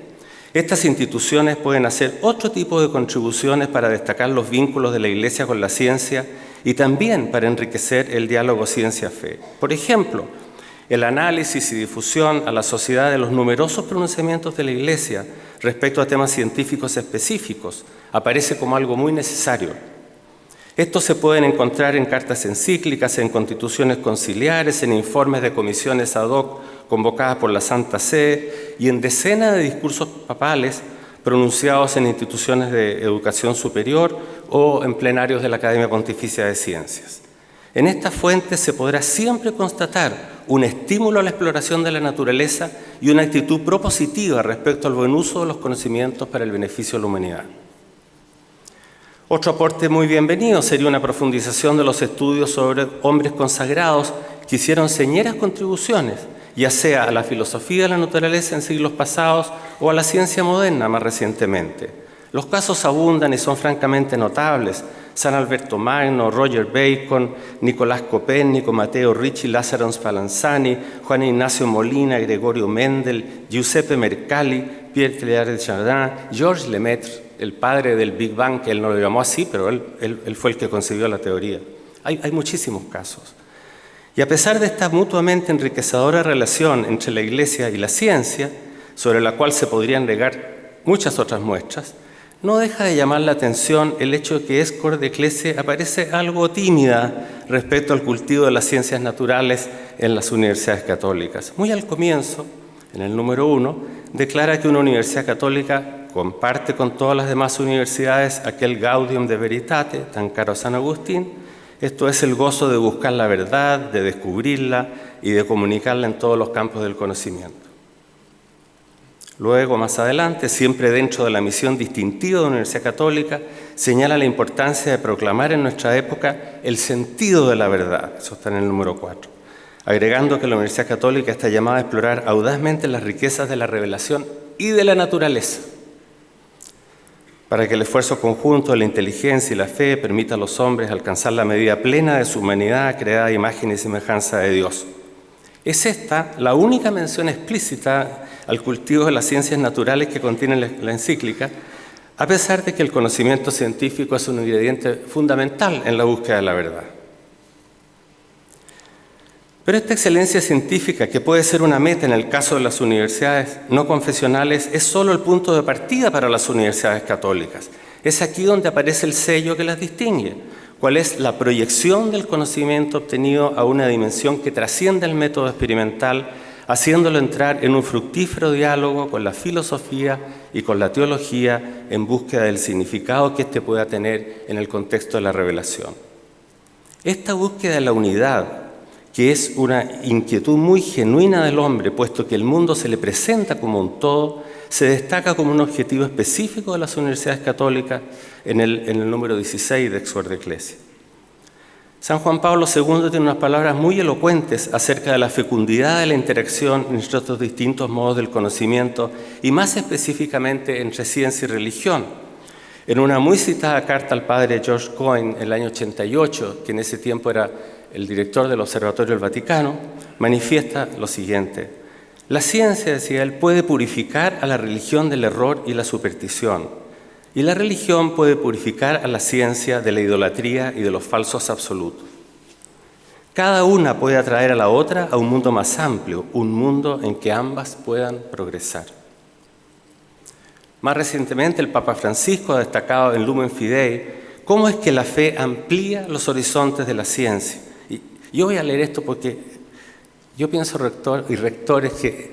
Estas instituciones pueden hacer otro tipo de contribuciones para destacar los vínculos de la Iglesia con la ciencia y también para enriquecer el diálogo ciencia-fe. Por ejemplo, el análisis y difusión a la sociedad de los numerosos pronunciamientos de la Iglesia respecto a temas científicos específicos aparece como algo muy necesario. Estos se pueden encontrar en cartas encíclicas, en constituciones conciliares, en informes de comisiones ad hoc convocadas por la Santa Sede y en decenas de discursos papales pronunciados en instituciones de educación superior o en plenarios de la Academia Pontificia de Ciencias. En estas fuentes se podrá siempre constatar un estímulo a la exploración de la naturaleza y una actitud propositiva respecto al buen uso de los conocimientos para el beneficio de la humanidad. Otro aporte muy bienvenido sería una profundización de los estudios sobre hombres consagrados que hicieron señeras contribuciones, ya sea a la filosofía de la naturaleza en siglos pasados o a la ciencia moderna más recientemente. Los casos abundan y son francamente notables. San Alberto Magno, Roger Bacon, Nicolás Copérnico, Matteo Ricci, Lázaro Spallanzani, Juan Ignacio Molina, Gregorio Mendel, Giuseppe Mercalli, Pierre Teilhard de Chardin, Georges Lemaitre, el padre del Big Bang, que él no lo llamó así, pero él fue el que concibió la teoría. Hay muchísimos casos. Y a pesar de esta mutuamente enriquecedora relación entre la Iglesia y la ciencia, sobre la cual se podrían negar muchas otras muestras, no deja de llamar la atención el hecho de que Escor de Clece aparece algo tímida respecto al cultivo de las ciencias naturales en las universidades católicas. Muy al comienzo, en el número 1, declara que una universidad católica comparte con todas las demás universidades aquel gaudium de veritate, tan caro a San Agustín, esto es el gozo de buscar la verdad, de descubrirla y de comunicarla en todos los campos del conocimiento. Luego, más adelante, siempre dentro de la misión distintiva de la Universidad Católica, señala la importancia de proclamar en nuestra época el sentido de la verdad. Eso está en el número 4. Agregando que la Universidad Católica está llamada a explorar audazmente las riquezas de la revelación y de la naturaleza, para que el esfuerzo conjunto de la inteligencia y la fe permita a los hombres alcanzar la medida plena de su humanidad creada a imagen y semejanza de Dios. Es esta la única mención explícita al cultivo de las ciencias naturales que contiene la encíclica, a pesar de que el conocimiento científico es un ingrediente fundamental en la búsqueda de la verdad. Pero esta excelencia científica, que puede ser una meta en el caso de las universidades no confesionales, es solo el punto de partida para las universidades católicas. Es aquí donde aparece el sello que las distingue, cuál es la proyección del conocimiento obtenido a una dimensión que trasciende el método experimental, haciéndolo entrar en un fructífero diálogo con la filosofía y con la teología en búsqueda del significado que éste pueda tener en el contexto de la revelación. Esta búsqueda de la unidad, que es una inquietud muy genuina del hombre, puesto que el mundo se le presenta como un todo, se destaca como un objetivo específico de las universidades católicas en el número 16 de Exor de Ecclesia. San Juan Pablo II tiene unas palabras muy elocuentes acerca de la fecundidad de la interacción entre estos distintos modos del conocimiento y más específicamente entre ciencia y religión. En una muy citada carta al padre George Coyne en el año 88, que en ese tiempo era el director del Observatorio del Vaticano, manifiesta lo siguiente: la ciencia, decía él, puede purificar a la religión del error y la superstición. Y la religión puede purificar a la ciencia de la idolatría y de los falsos absolutos. Cada una puede atraer a la otra a un mundo más amplio, un mundo en que ambas puedan progresar. Más recientemente, el Papa Francisco ha destacado en Lumen Fidei cómo es que la fe amplía los horizontes de la ciencia. Y yo voy a leer esto porque yo pienso, rectores, que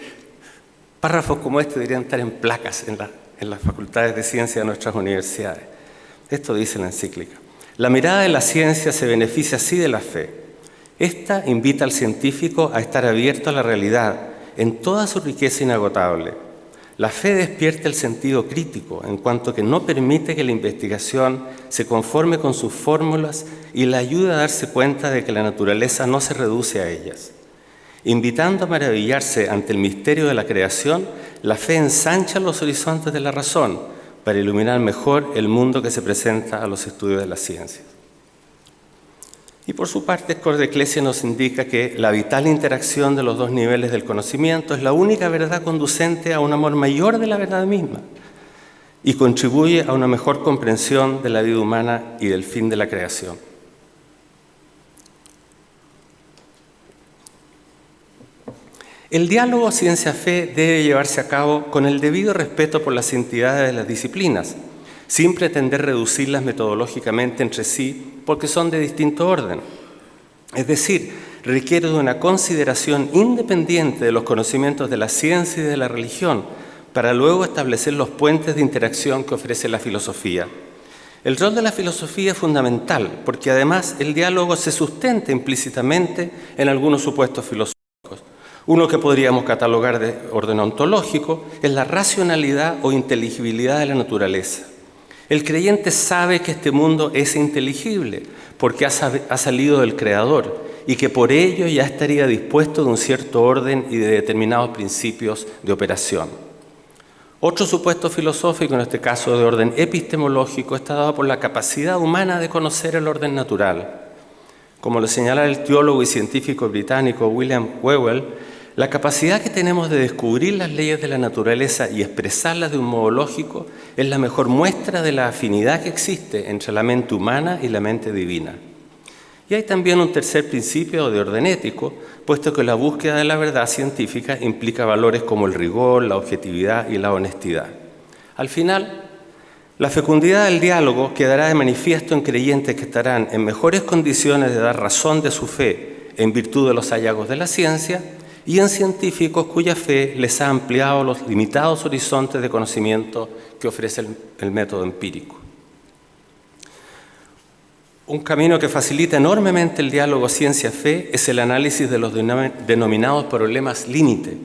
párrafos como este deberían estar en placas en las facultades de ciencia de nuestras universidades. Esto dice la encíclica: la mirada de la ciencia se beneficia así de la fe. Esta invita al científico a estar abierto a la realidad en toda su riqueza inagotable. La fe despierta el sentido crítico, en cuanto que no permite que la investigación se conforme con sus fórmulas y le ayuda a darse cuenta de que la naturaleza no se reduce a ellas. Invitando a maravillarse ante el misterio de la creación, la fe ensancha los horizontes de la razón para iluminar mejor el mundo que se presenta a los estudios de la ciencia. Y por su parte, Exor de Ecclesia nos indica que la vital interacción de los dos niveles del conocimiento es la única verdad conducente a un amor mayor de la verdad misma y contribuye a una mejor comprensión de la vida humana y del fin de la creación. El diálogo ciencia-fe debe llevarse a cabo con el debido respeto por las entidades de las disciplinas, sin pretender reducirlas metodológicamente entre sí porque son de distinto orden. Es decir, requiere de una consideración independiente de los conocimientos de la ciencia y de la religión para luego establecer los puentes de interacción que ofrece la filosofía. El rol de la filosofía es fundamental porque además el diálogo se sustenta implícitamente en algunos supuestos filosóficos. Uno que podríamos catalogar de orden ontológico es la racionalidad o inteligibilidad de la naturaleza. El creyente sabe que este mundo es inteligible porque ha salido del Creador y que por ello ya estaría dispuesto de un cierto orden y de determinados principios de operación. Otro supuesto filosófico, en este caso de orden epistemológico, está dado por la capacidad humana de conocer el orden natural. Como lo señala el teólogo y científico británico William Whewell, la capacidad que tenemos de descubrir las leyes de la naturaleza y expresarlas de un modo lógico es la mejor muestra de la afinidad que existe entre la mente humana y la mente divina. Y hay también un tercer principio de orden ético, puesto que la búsqueda de la verdad científica implica valores como el rigor, la objetividad y la honestidad. Al final, la fecundidad del diálogo quedará de manifiesto en creyentes que estarán en mejores condiciones de dar razón de su fe en virtud de los hallazgos de la ciencia y en científicos cuya fe les ha ampliado los limitados horizontes de conocimiento que ofrece el método empírico. Un camino que facilita enormemente el diálogo ciencia-fe es el análisis de los denominados problemas límite,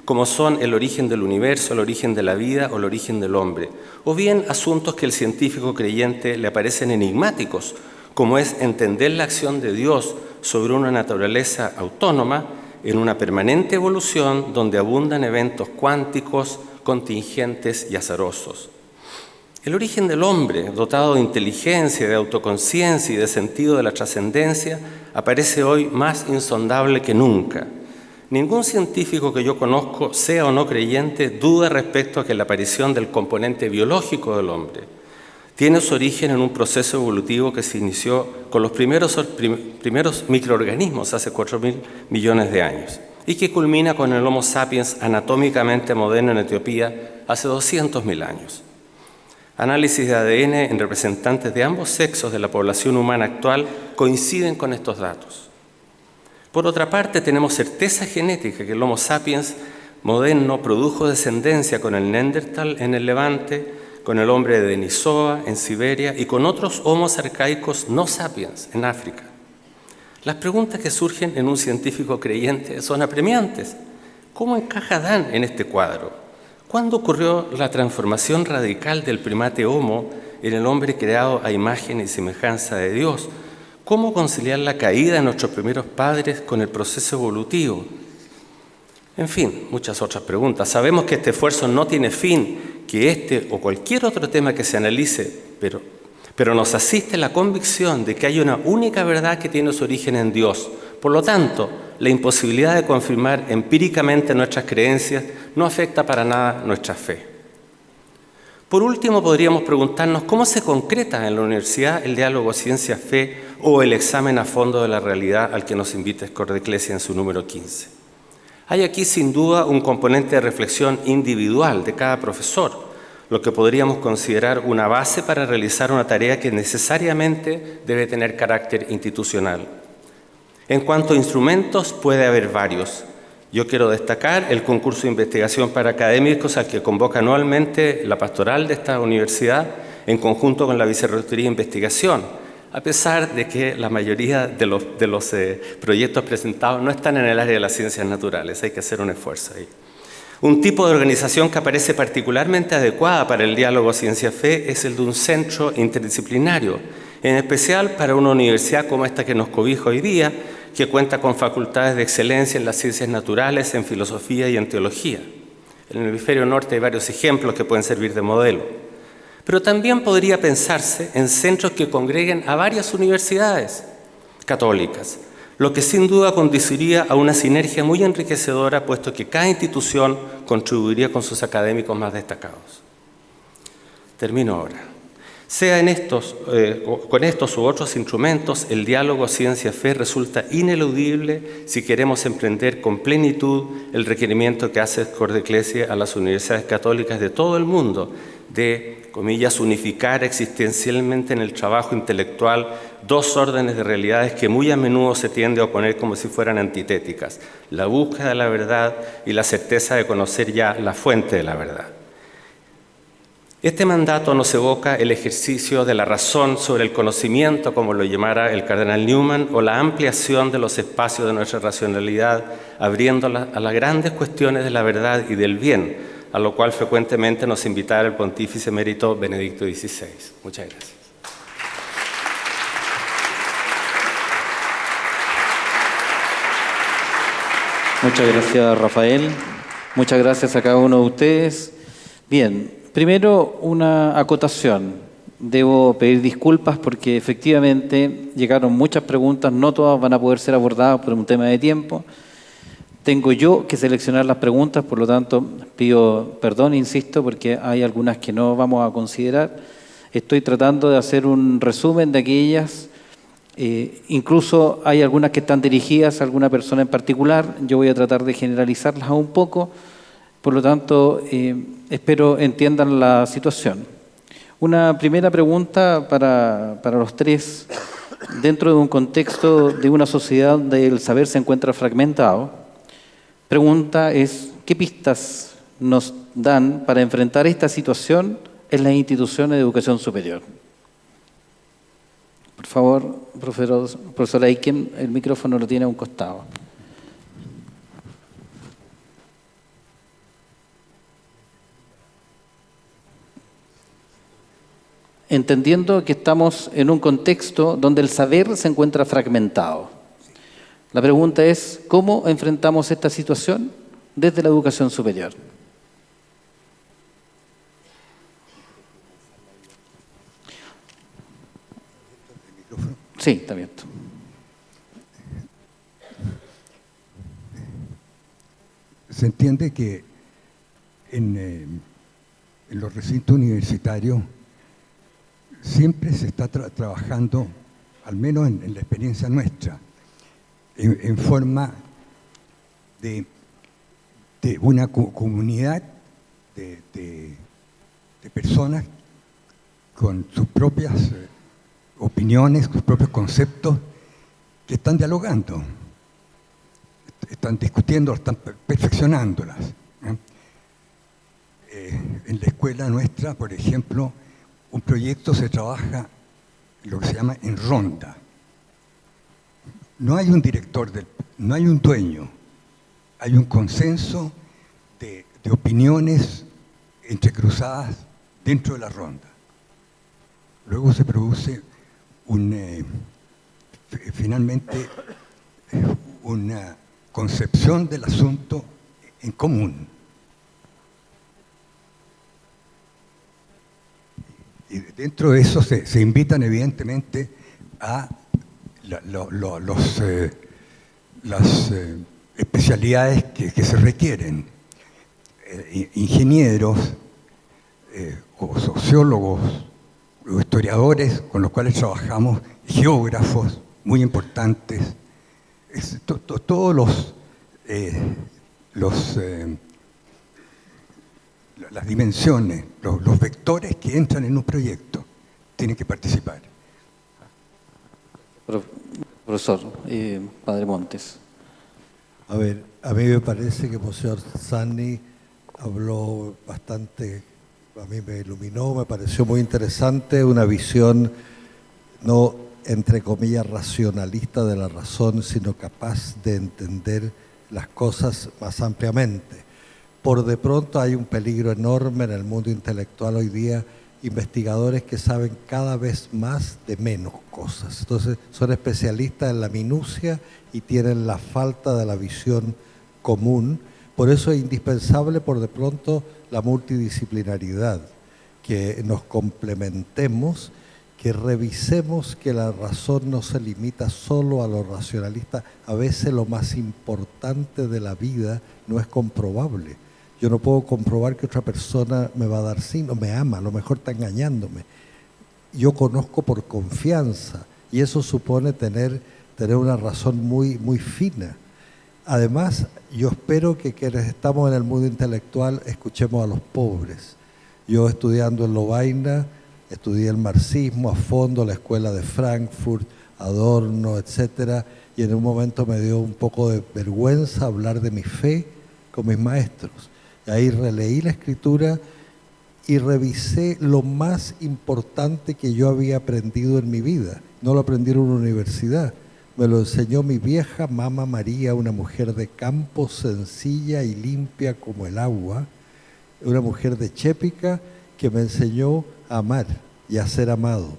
como son el origen del universo, el origen de la vida o el origen del hombre, o bien asuntos que al científico creyente le parecen enigmáticos, como es entender la acción de Dios sobre una naturaleza autónoma en una permanente evolución donde abundan eventos cuánticos, contingentes y azarosos. El origen del hombre, dotado de inteligencia, de autoconciencia y de sentido de la trascendencia, aparece hoy más insondable que nunca. Ningún científico que yo conozco, sea o no creyente, duda respecto a que la aparición del componente biológico del hombre tiene su origen en un proceso evolutivo que se inició con los primeros microorganismos hace 4.000 millones de años y que culmina con el Homo sapiens anatómicamente moderno en Etiopía hace 200.000 años. Análisis de ADN en representantes de ambos sexos de la población humana actual coinciden con estos datos. Por otra parte, tenemos certeza genética que el Homo sapiens moderno produjo descendencia con el Neandertal en el Levante, con el hombre de Denisova en Siberia y con otros homos arcaicos no sapiens en África. Las preguntas que surgen en un científico creyente son apremiantes. ¿Cómo encaja Adán en este cuadro? ¿Cuándo ocurrió la transformación radical del primate Homo en el hombre creado a imagen y semejanza de Dios? ¿Cómo conciliar la caída de nuestros primeros padres con el proceso evolutivo? En fin, muchas otras preguntas. Sabemos que este esfuerzo no tiene fin, que este o cualquier otro tema que se analice, pero nos asiste la convicción de que hay una única verdad que tiene su origen en Dios. Por lo tanto, la imposibilidad de confirmar empíricamente nuestras creencias no afecta para nada nuestra fe. Por último, podríamos preguntarnos cómo se concreta en la universidad el diálogo ciencia-fe o el examen a fondo de la realidad al que nos invita Scordeclesia en su número 15. Hay aquí sin duda un componente de reflexión individual de cada profesor, lo que podríamos considerar una base para realizar una tarea que necesariamente debe tener carácter institucional. En cuanto a instrumentos, puede haber varios. Yo quiero destacar el concurso de investigación para académicos al que convoca anualmente la pastoral de esta universidad en conjunto con la Vicerrectoría de Investigación, a pesar de que la mayoría de los proyectos presentados no están en el área de las ciencias naturales. Hay que hacer un esfuerzo ahí. Un tipo de organización que aparece particularmente adecuada para el diálogo ciencia-fe es el de un centro interdisciplinario, en especial para una universidad como esta que nos cobija hoy día, que cuenta con facultades de excelencia en las ciencias naturales, en filosofía y en teología. En el hemisferio norte hay varios ejemplos que pueden servir de modelo. Pero también podría pensarse en centros que congreguen a varias universidades católicas, lo que sin duda conduciría a una sinergia muy enriquecedora, puesto que cada institución contribuiría con sus académicos más destacados. Termino ahora. Sea con estos u otros instrumentos, el diálogo ciencia-fe resulta ineludible si queremos emprender con plenitud el requerimiento que hace Scordeclesia a las universidades católicas de todo el mundo de, comillas, unificar existencialmente en el trabajo intelectual dos órdenes de realidades que muy a menudo se tiende a oponer como si fueran antitéticas: la búsqueda de la verdad y la certeza de conocer ya la fuente de la verdad. Este mandato nos evoca el ejercicio de la razón sobre el conocimiento, como lo llamara el cardenal Newman, o la ampliación de los espacios de nuestra racionalidad, abriéndola a las grandes cuestiones de la verdad y del bien, a lo cual frecuentemente nos invitara el pontífice emérito Benedicto XVI. Muchas gracias. Muchas gracias, Rafael. Muchas gracias a cada uno de ustedes. Bien, primero una acotación. Debo pedir disculpas porque efectivamente llegaron muchas preguntas, no todas van a poder ser abordadas por un tema de tiempo. Tengo yo que seleccionar las preguntas, por lo tanto pido perdón, insisto, porque hay algunas que no vamos a considerar. Estoy tratando de hacer un resumen de aquellas, incluso hay algunas que están dirigidas a alguna persona en particular. Yo voy a tratar de generalizarlas un poco, por lo tanto espero entiendan la situación. Una primera pregunta para los tres. Dentro de un contexto de una sociedad donde el saber se encuentra fragmentado, pregunta es, ¿qué pistas nos dan para enfrentar esta situación en las instituciones de educación superior? Por favor, profesor Eiken, el micrófono lo tiene a un costado. Entendiendo que estamos en un contexto donde el saber se encuentra fragmentado. La pregunta es, ¿cómo enfrentamos esta situación desde la educación superior? Sí, está abierto. Se entiende que en los recintos universitarios siempre se está trabajando, al menos en la experiencia nuestra, en forma de una comunidad de personas con sus propias opiniones, sus propios conceptos, que están dialogando, están discutiendo, están perfeccionándolas. En la escuela nuestra, por ejemplo, un proyecto se trabaja lo que se llama en ronda. No hay un director, no hay un dueño, hay un consenso de opiniones entrecruzadas dentro de la ronda. Luego se produce finalmente una concepción del asunto en común. Y dentro de eso se invitan evidentemente a las especialidades que se requieren. Ingenieros, o sociólogos, o historiadores con los cuales trabajamos, geógrafos muy importantes, todos las dimensiones, los vectores que entran en un proyecto tienen que participar. Profesor, Padre Montes. A ver, a mí me parece que el profesor Zanni habló bastante, a mí me iluminó, me pareció muy interesante, una visión no, entre comillas, racionalista de la razón, sino capaz de entender las cosas más ampliamente. Por de pronto hay un peligro enorme en el mundo intelectual hoy día, investigadores que saben cada vez más de menos cosas. Entonces son especialistas en la minucia y tienen la falta de la visión común. Por eso es indispensable por de pronto la multidisciplinaridad, que nos complementemos, que revisemos que la razón no se limita solo a lo racionalista. A veces lo más importante de la vida no es comprobable. Yo no puedo comprobar que otra persona me va a dar sí, no me ama, a lo mejor está engañándome. Yo conozco por confianza y eso supone tener una razón muy, muy fina. Además, yo espero que quienes estamos en el mundo intelectual escuchemos a los pobres. Yo estudiando en Lovaina, estudié el marxismo a fondo, la escuela de Frankfurt, Adorno, etcétera, y en un momento me dio un poco de vergüenza hablar de mi fe con mis maestros. Y ahí releí la escritura y revisé lo más importante que yo había aprendido en mi vida. No lo aprendí en una universidad, me lo enseñó mi vieja mamá María, una mujer de campo sencilla y limpia como el agua, una mujer de Chépica que me enseñó a amar y a ser amado.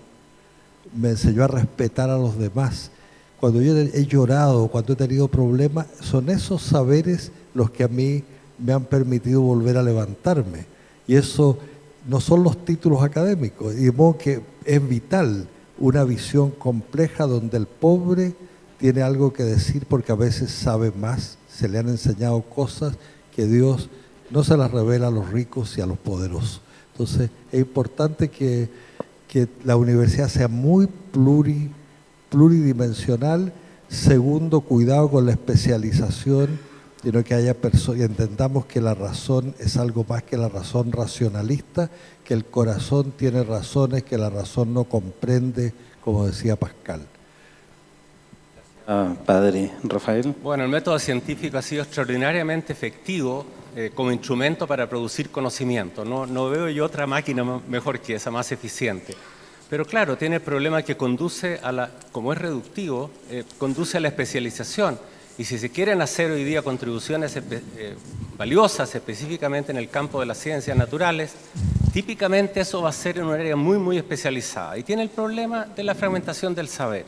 Me enseñó a respetar a los demás. Cuando yo he llorado, cuando he tenido problemas, son esos saberes los que a mí me han permitido volver a levantarme. Y eso no son los títulos académicos, y de modo que es vital una visión compleja donde el pobre tiene algo que decir porque a veces sabe más, se le han enseñado cosas que Dios no se las revela a los ricos y a los poderosos. Entonces es importante que la universidad sea muy pluridimensional. Segundo, cuidado con la especialización, sino que haya personas, y entendamos que la razón es algo más que la razón racionalista, que el corazón tiene razones que la razón no comprende, como decía Pascal. Padre Rafael. Bueno, el método científico ha sido extraordinariamente efectivo como instrumento para producir conocimiento. No veo yo otra máquina mejor que esa, más eficiente. Pero claro, tiene el problema que conduce como es reductivo, conduce a la especialización. Y si se quieren hacer hoy día contribuciones valiosas, específicamente en el campo de las ciencias naturales, típicamente eso va a ser en un área muy, muy especializada. Y tiene el problema de la fragmentación del saber.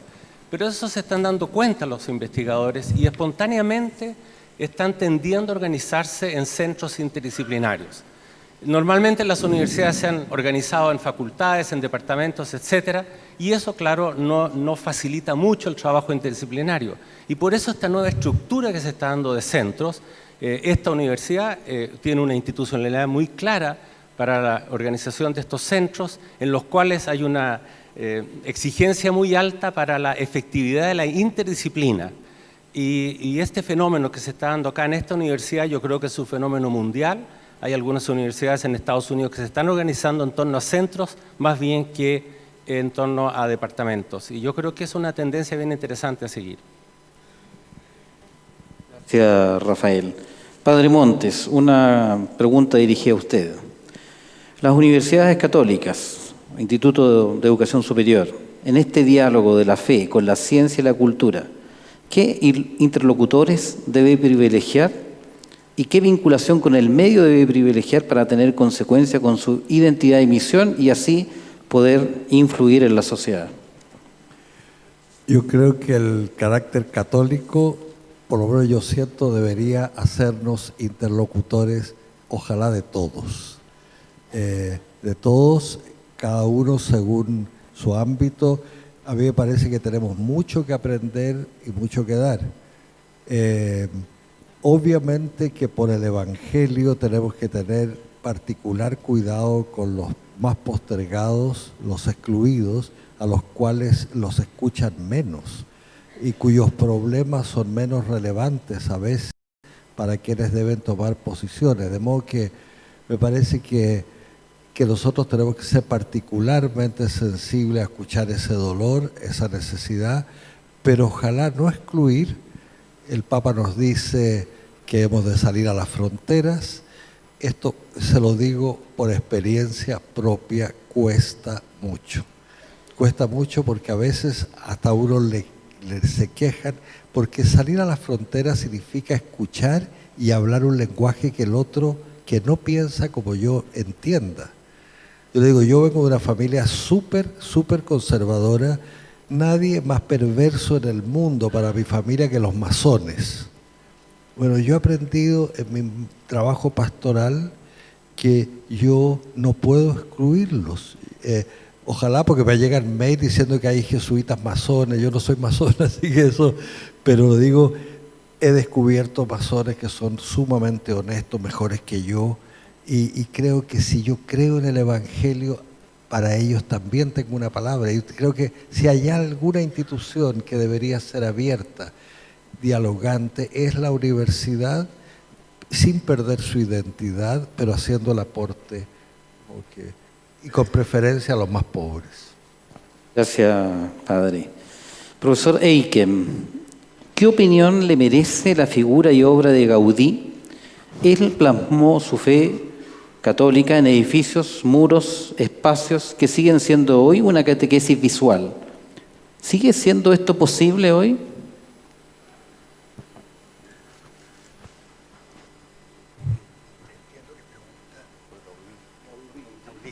Pero eso se están dando cuenta los investigadores y espontáneamente están tendiendo a organizarse en centros interdisciplinarios. Normalmente las universidades se han organizado en facultades, en departamentos, etcétera, y eso, claro, no facilita mucho el trabajo interdisciplinario. Y por eso esta nueva estructura que se está dando de centros, esta universidad tiene una institucionalidad muy clara para la organización de estos centros, en los cuales hay una exigencia muy alta para la efectividad de la interdisciplina. Y este fenómeno que se está dando acá en esta universidad, yo creo que es un fenómeno mundial. Hay algunas universidades en Estados Unidos que se están organizando en torno a centros más bien que en torno a departamentos. Y yo creo que es una tendencia bien interesante a seguir. Gracias, Rafael. Padre Montes, una pregunta dirigida a usted. Las universidades católicas, Instituto de Educación Superior, en este diálogo de la fe con la ciencia y la cultura, ¿qué interlocutores debe privilegiar y qué vinculación con el medio debe privilegiar para tener consecuencia con su identidad y misión y así poder influir en la sociedad? Yo creo que el carácter católico, por lo menos yo siento, debería hacernos interlocutores, ojalá de todos. Cada uno según su ámbito. A mí me parece que tenemos mucho que aprender y mucho que dar. Obviamente que por el Evangelio tenemos que tener particular cuidado con los más postergados, los excluidos, a los cuales los escuchan menos y cuyos problemas son menos relevantes a veces para quienes deben tomar posiciones. De modo que me parece que nosotros tenemos que ser particularmente sensibles a escuchar ese dolor, esa necesidad, pero ojalá no excluir. El Papa nos dice que hemos de salir a las fronteras. Esto se lo digo por experiencia propia, cuesta mucho. Cuesta mucho porque a veces hasta a uno se quejan, porque salir a las fronteras significa escuchar y hablar un lenguaje que el otro, que no piensa como yo, entienda. Yo le digo, yo vengo de una familia súper conservadora, nadie más perverso en el mundo para mi familia que los masones. Bueno, yo he aprendido en mi trabajo pastoral que yo no puedo excluirlos. Ojalá, porque me llegan mail diciendo que hay jesuitas masones, yo no soy masón, así que eso, pero lo digo, he descubierto masones que son sumamente honestos, mejores que yo, y creo que si yo creo en el Evangelio, para ellos también tengo una palabra. Y creo que si hay alguna institución que debería ser abierta, dialogante, es la universidad, sin perder su identidad, pero haciendo el aporte, y con preferencia a los más pobres. Gracias, Padre. Profesor Eiken, ¿qué opinión le merece la figura y obra de Gaudí? Él plasmó su fe católica en edificios, muros, espacios que siguen siendo hoy una catequesis visual. ¿Sigue siendo esto posible hoy?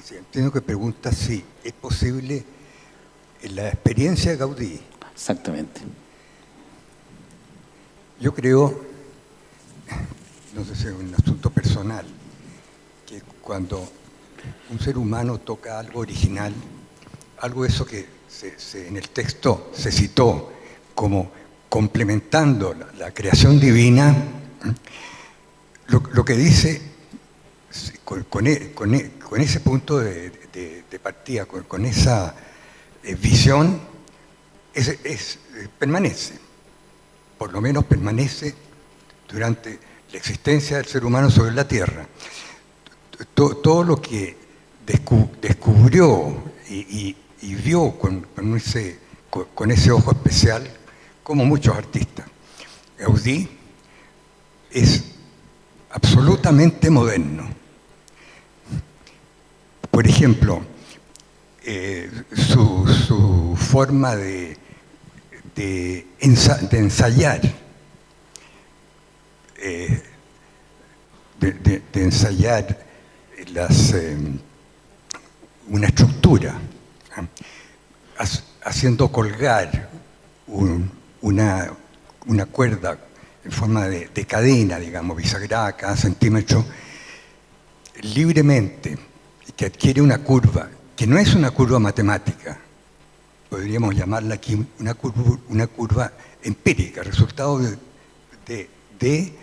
Entiendo que pregunta si es posible la experiencia de Gaudí. Exactamente. Yo creo, no sé si es un asunto personal, que cuando un ser humano toca algo original, algo de eso que en el texto se citó como complementando la creación divina, lo que dice con ese punto de partida, con esa visión, permanece, por lo menos permanece durante la existencia del ser humano sobre la Tierra. Todo lo que descubrió y vio con ese ojo especial, como muchos artistas, Gaudí es absolutamente moderno. Por ejemplo, su forma de ensayar, de ensayar una estructura, haciendo colgar una cuerda en forma de cadena, digamos, bisagrada cada centímetro, libremente, que adquiere una curva, que no es una curva matemática, podríamos llamarla aquí una curva empírica, resultado de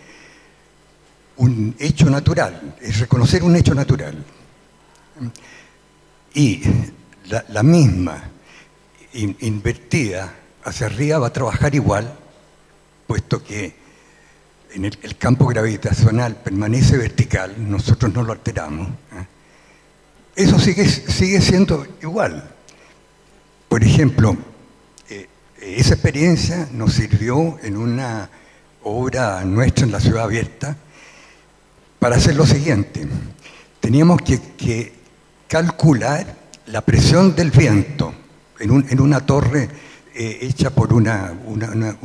un hecho natural, es reconocer un hecho natural. Y la misma, invertida hacia arriba, va a trabajar igual, puesto que en el campo gravitacional permanece vertical, nosotros no lo alteramos. Eso sigue siendo igual. Por ejemplo, esa experiencia nos sirvió en una obra nuestra en la Ciudad Abierta para hacer lo siguiente. Teníamos que calcular la presión del viento en una torre hecha por una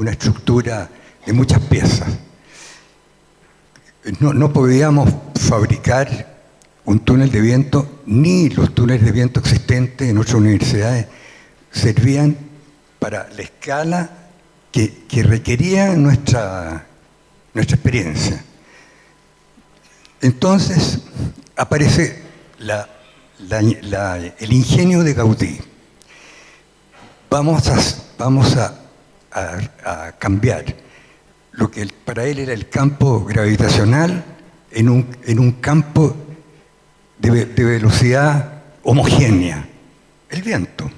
estructura de muchas piezas. No podíamos fabricar un túnel de viento, ni los túneles de viento existentes en otras universidades servían para la escala que requería nuestra experiencia. Entonces aparece el ingenio de Gaudí. Vamos a cambiar lo que para él era el campo gravitacional en un campo de velocidad homogénea. El viento,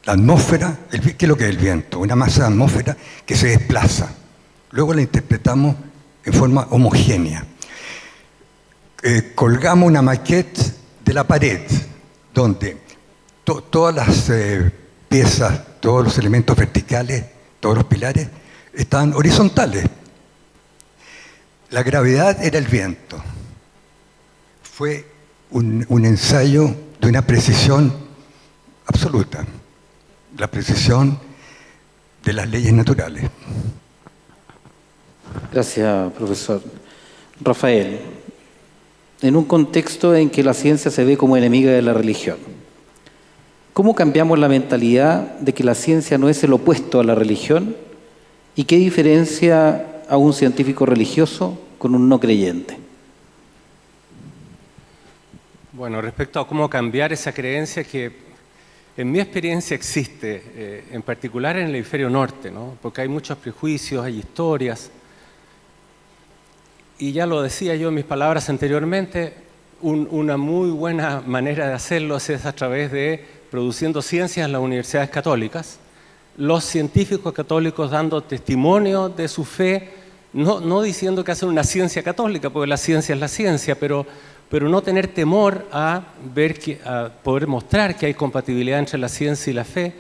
la atmósfera, ¿qué es lo que es el viento? Una masa de atmósfera que se desplaza. Luego la interpretamos en forma homogénea. Colgamos una maquette de la pared, donde todas las piezas, todos los elementos verticales, todos los pilares, estaban horizontales. La gravedad era el viento. Fue un ensayo de una precisión absoluta, la precisión de las leyes naturales. Gracias, profesor. Rafael, en un contexto en que la ciencia se ve como enemiga de la religión, ¿cómo cambiamos la mentalidad de que la ciencia no es el opuesto a la religión? ¿Y qué diferencia a un científico religioso con un no creyente? Bueno, respecto a cómo cambiar esa creencia que en mi experiencia existe, en particular en el hemisferio norte, ¿no? Porque hay muchos prejuicios, hay historias. Y ya lo decía yo en mis palabras anteriormente, una muy buena manera de hacerlo es a través de produciendo ciencias en las universidades católicas, los científicos católicos dando testimonio de su fe, no diciendo que hacen una ciencia católica, porque la ciencia es la ciencia, pero no tener temor a poder mostrar que hay compatibilidad entre la ciencia y la fe.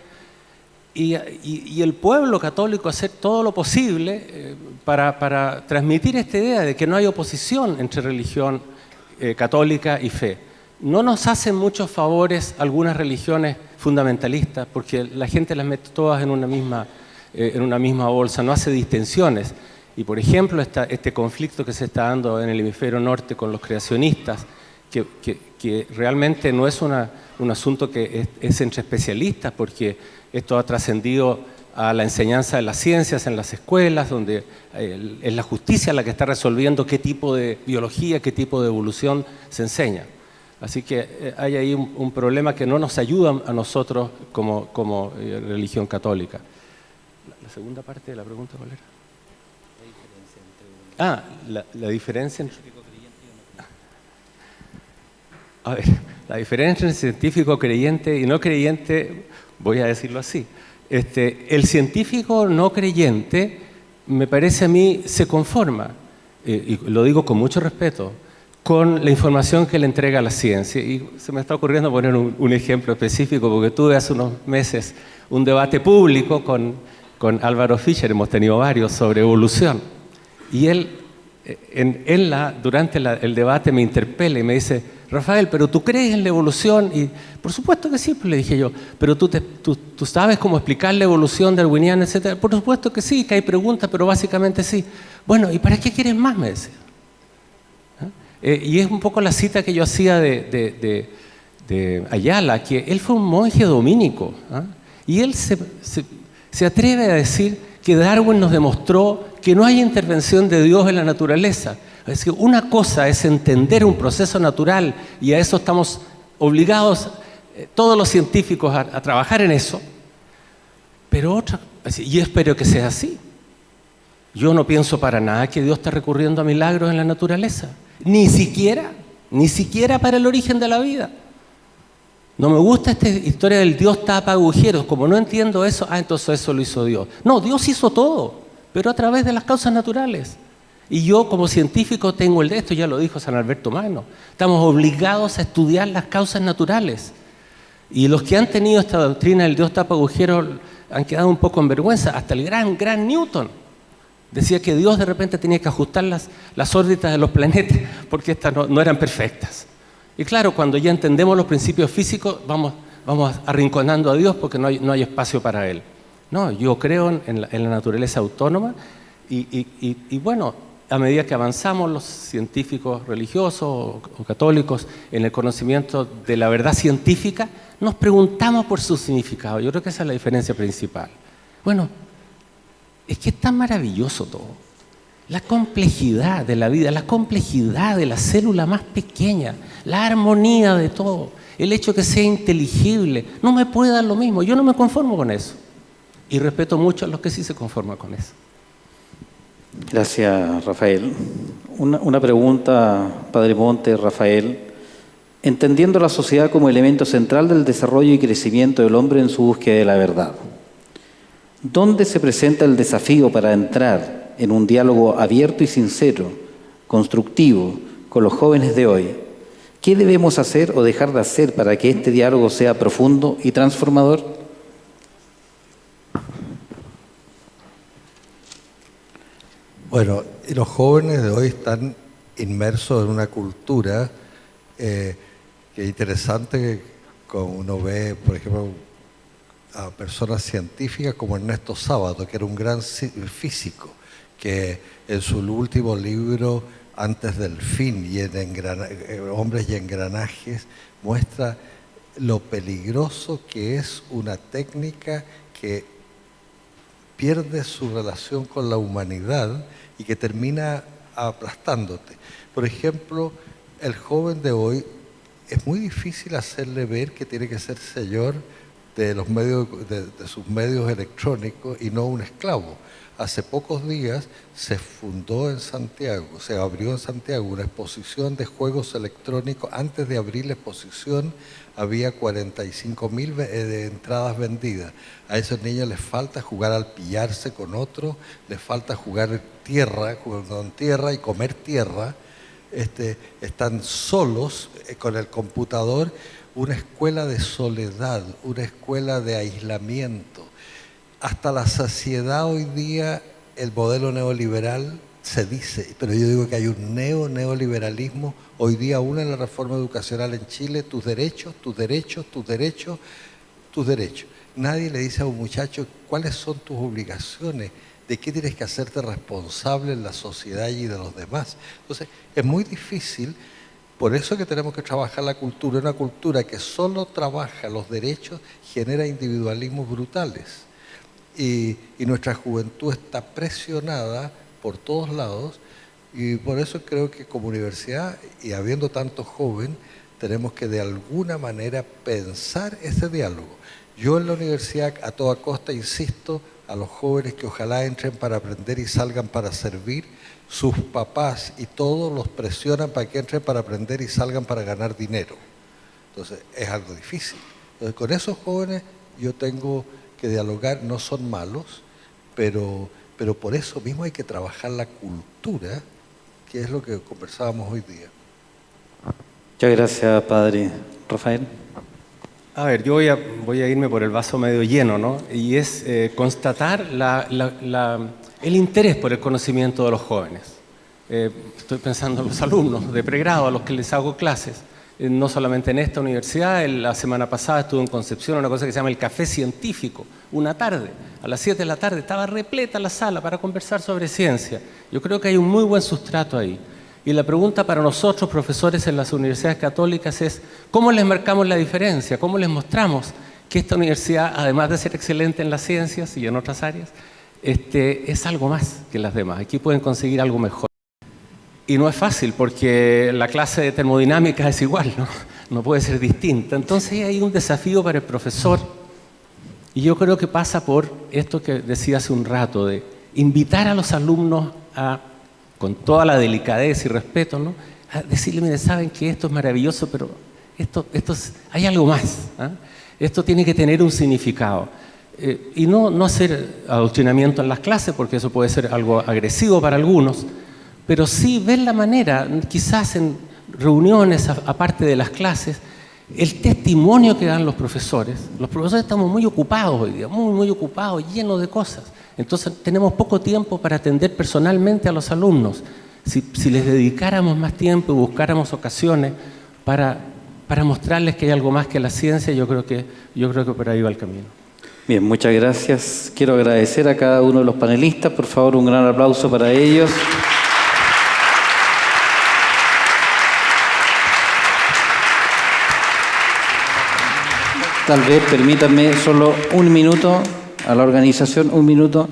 Y el pueblo católico hacer todo lo posible para transmitir esta idea de que no hay oposición entre religión católica y fe. No nos hacen muchos favores algunas religiones fundamentalistas, porque la gente las mete todas en una misma bolsa, no hace distinciones. Y por ejemplo, este conflicto que se está dando en el hemisferio norte con los creacionistas, que realmente no es un asunto que es entre especialistas, porque esto ha trascendido a la enseñanza de las ciencias en las escuelas, donde es la justicia la que está resolviendo qué tipo de biología, qué tipo de evolución se enseña. Así que hay ahí un problema que no nos ayuda a nosotros como religión católica. La segunda parte de la pregunta, ¿cuál era? La diferencia entre... A ver, la diferencia entre científico creyente y no creyente, voy a decirlo así. El científico no creyente, me parece a mí, se conforma, y lo digo con mucho respeto, con la información que le entrega la ciencia. Y se me está ocurriendo poner un ejemplo específico, porque tuve hace unos meses un debate público con Álvaro Fischer, hemos tenido varios, sobre evolución. Y él, durante el debate, me interpela y me dice: Rafael, ¿pero tú crees en la evolución? Y por supuesto que sí, pues le dije yo. ¿Pero tú sabes cómo explicar la evolución darwiniana, etcétera? Por supuesto que sí, que hay preguntas, pero básicamente sí. Bueno, ¿y para qué quieres más? Me decía. Y es un poco la cita que yo hacía de Ayala, que él fue un monje dominico. Y él se atreve a decir que Darwin nos demostró que no hay intervención de Dios en la naturaleza. Es que una cosa es entender un proceso natural, y a eso estamos obligados todos los científicos a trabajar en eso, pero otra, y espero que sea así. Yo no pienso para nada que Dios está recurriendo a milagros en la naturaleza, ni siquiera para el origen de la vida. No me gusta esta historia del Dios tapa agujeros. Como no entiendo eso, entonces eso lo hizo Dios. No, Dios hizo todo, pero a través de las causas naturales. Y yo como científico tengo esto ya lo dijo San Alberto Magno, estamos obligados a estudiar las causas naturales. Y los que han tenido esta doctrina del Dios tapa agujeros han quedado un poco en vergüenza. Hasta el gran Newton decía que Dios de repente tenía que ajustar las órbitas de los planetas porque estas no eran perfectas. Y claro, cuando ya entendemos los principios físicos, vamos arrinconando a Dios porque no hay espacio para Él. No, yo creo en la naturaleza autónoma y bueno, a medida que avanzamos los científicos religiosos o católicos en el conocimiento de la verdad científica, nos preguntamos por su significado. Yo creo que esa es la diferencia principal. Bueno, es que es tan maravilloso todo. La complejidad de la vida, la complejidad de la célula más pequeña, la armonía de todo, el hecho que sea inteligible, no me puede dar lo mismo. Yo no me conformo con eso. Y respeto mucho a los que sí se conforman con eso. Gracias, Rafael. Una pregunta, Padre Monte, Rafael. Entendiendo la sociedad como elemento central del desarrollo y crecimiento del hombre en su búsqueda de la verdad, ¿dónde se presenta el desafío para entrar en un diálogo abierto y sincero, constructivo, con los jóvenes de hoy? ¿Qué debemos hacer o dejar de hacer para que este diálogo sea profundo y transformador? Bueno, los jóvenes de hoy están inmersos en una cultura que es interesante, que como uno ve, por ejemplo, a personas científicas como Ernesto Sábato, que era un gran físico, que en su último libro, Antes del fin, y en Hombres y Engranajes, muestra lo peligroso que es una técnica que pierde su relación con la humanidad y que termina aplastándote. Por ejemplo, el joven de hoy es muy difícil hacerle ver que tiene que ser señor de los medios, de sus medios electrónicos y no un esclavo. Hace pocos días se fundó en Santiago, se abrió en Santiago una exposición de juegos electrónicos. Antes de abrir la exposición había 45.000 entradas vendidas. A esos niños les falta jugar al pillarse con otros, les falta jugar con tierra y comer tierra. Están solos con el computador. Una escuela de soledad, una escuela de aislamiento. Hasta la saciedad hoy día, el modelo neoliberal se dice, pero yo digo que hay un neoliberalismo hoy día, aún en la reforma educacional en Chile, tus derechos, tus derechos, tus derechos, tus derechos. Nadie le dice a un muchacho cuáles son tus obligaciones, de qué tienes que hacerte responsable en la sociedad y de los demás. Entonces, es muy difícil. Por eso que tenemos que trabajar la cultura. Una cultura que solo trabaja los derechos genera individualismos brutales. y nuestra juventud está presionada por todos lados, y por eso creo que como universidad, y habiendo tanto joven, tenemos que de alguna manera pensar ese diálogo. Yo en la universidad a toda costa insisto a los jóvenes que ojalá entren para aprender y salgan para servir. Sus papás y todos los presionan para que entren para aprender y salgan para ganar dinero. Entonces es algo difícil. Entonces con esos jóvenes yo tengo que dialogar, no son malos, pero por eso mismo hay que trabajar la cultura, que es lo que conversábamos hoy día. Muchas gracias, padre. Rafael. A ver, yo voy a irme por el vaso medio lleno, ¿no? Y es constatar el interés por el conocimiento de los jóvenes. Estoy pensando en los alumnos de pregrado a los que les hago clases. No solamente en esta universidad, la semana pasada estuve en Concepción, una cosa que se llama el café científico, una tarde, a las 7 de la tarde, estaba repleta la sala para conversar sobre ciencia. Yo creo que hay un muy buen sustrato ahí. Y la pregunta para nosotros, profesores en las universidades católicas, es ¿cómo les marcamos la diferencia? ¿Cómo les mostramos que esta universidad, además de ser excelente en las ciencias y en otras áreas, es algo más que las demás? Aquí pueden conseguir algo mejor. Y no es fácil porque la clase de termodinámica es igual, ¿no? No puede ser distinta. Entonces hay un desafío para el profesor. Y yo creo que pasa por esto que decía hace un rato, de invitar a los alumnos a, con toda la delicadez y respeto, ¿no?, a decirle, miren, saben que esto es maravilloso, pero hay algo más, ¿eh? Esto tiene que tener un significado. Y no hacer adoctrinamiento en las clases, porque eso puede ser algo agresivo para algunos, pero sí ver la manera, quizás en reuniones aparte de las clases, el testimonio que dan los profesores. Los profesores estamos muy ocupados hoy día, muy ocupados, llenos de cosas. Entonces tenemos poco tiempo para atender personalmente a los alumnos. Si les dedicáramos más tiempo y buscáramos ocasiones para mostrarles que hay algo más que la ciencia, yo creo que por ahí va el camino. Bien, muchas gracias. Quiero agradecer a cada uno de los panelistas. Por favor, un gran aplauso para ellos. Tal vez permítanme solo un minuto a la organización, un minuto.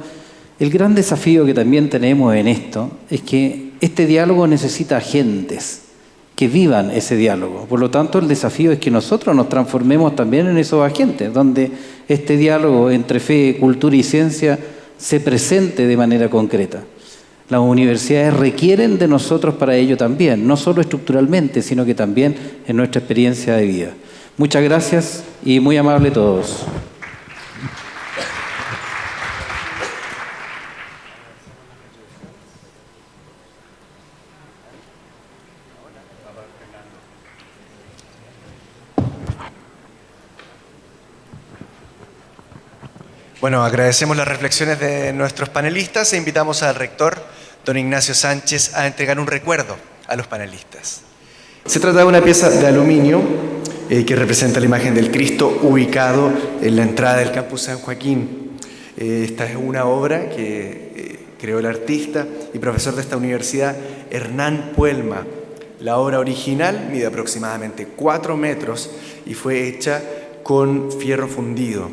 El gran desafío que también tenemos en esto es que este diálogo necesita agentes que vivan ese diálogo. Por lo tanto, el desafío es que nosotros nos transformemos también en esos agentes, donde este diálogo entre fe, cultura y ciencia se presente de manera concreta. Las universidades requieren de nosotros para ello también, no solo estructuralmente, sino que también en nuestra experiencia de vida. Muchas gracias y muy amable a todos. Bueno, agradecemos las reflexiones de nuestros panelistas e invitamos al rector, don Ignacio Sánchez, a entregar un recuerdo a los panelistas. Se trata de una pieza de aluminio que representa la imagen del Cristo ubicado en la entrada del campus San Joaquín. Esta es una obra que creó el artista y profesor de esta universidad, Hernán Puelma. La obra original mide aproximadamente 4 metros y fue hecha con fierro fundido.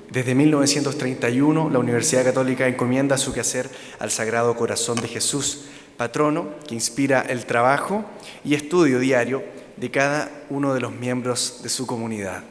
Desde 1931, la Universidad Católica encomienda su quehacer al Sagrado Corazón de Jesús, patrono que inspira el trabajo y estudio diario de cada uno de los miembros de su comunidad.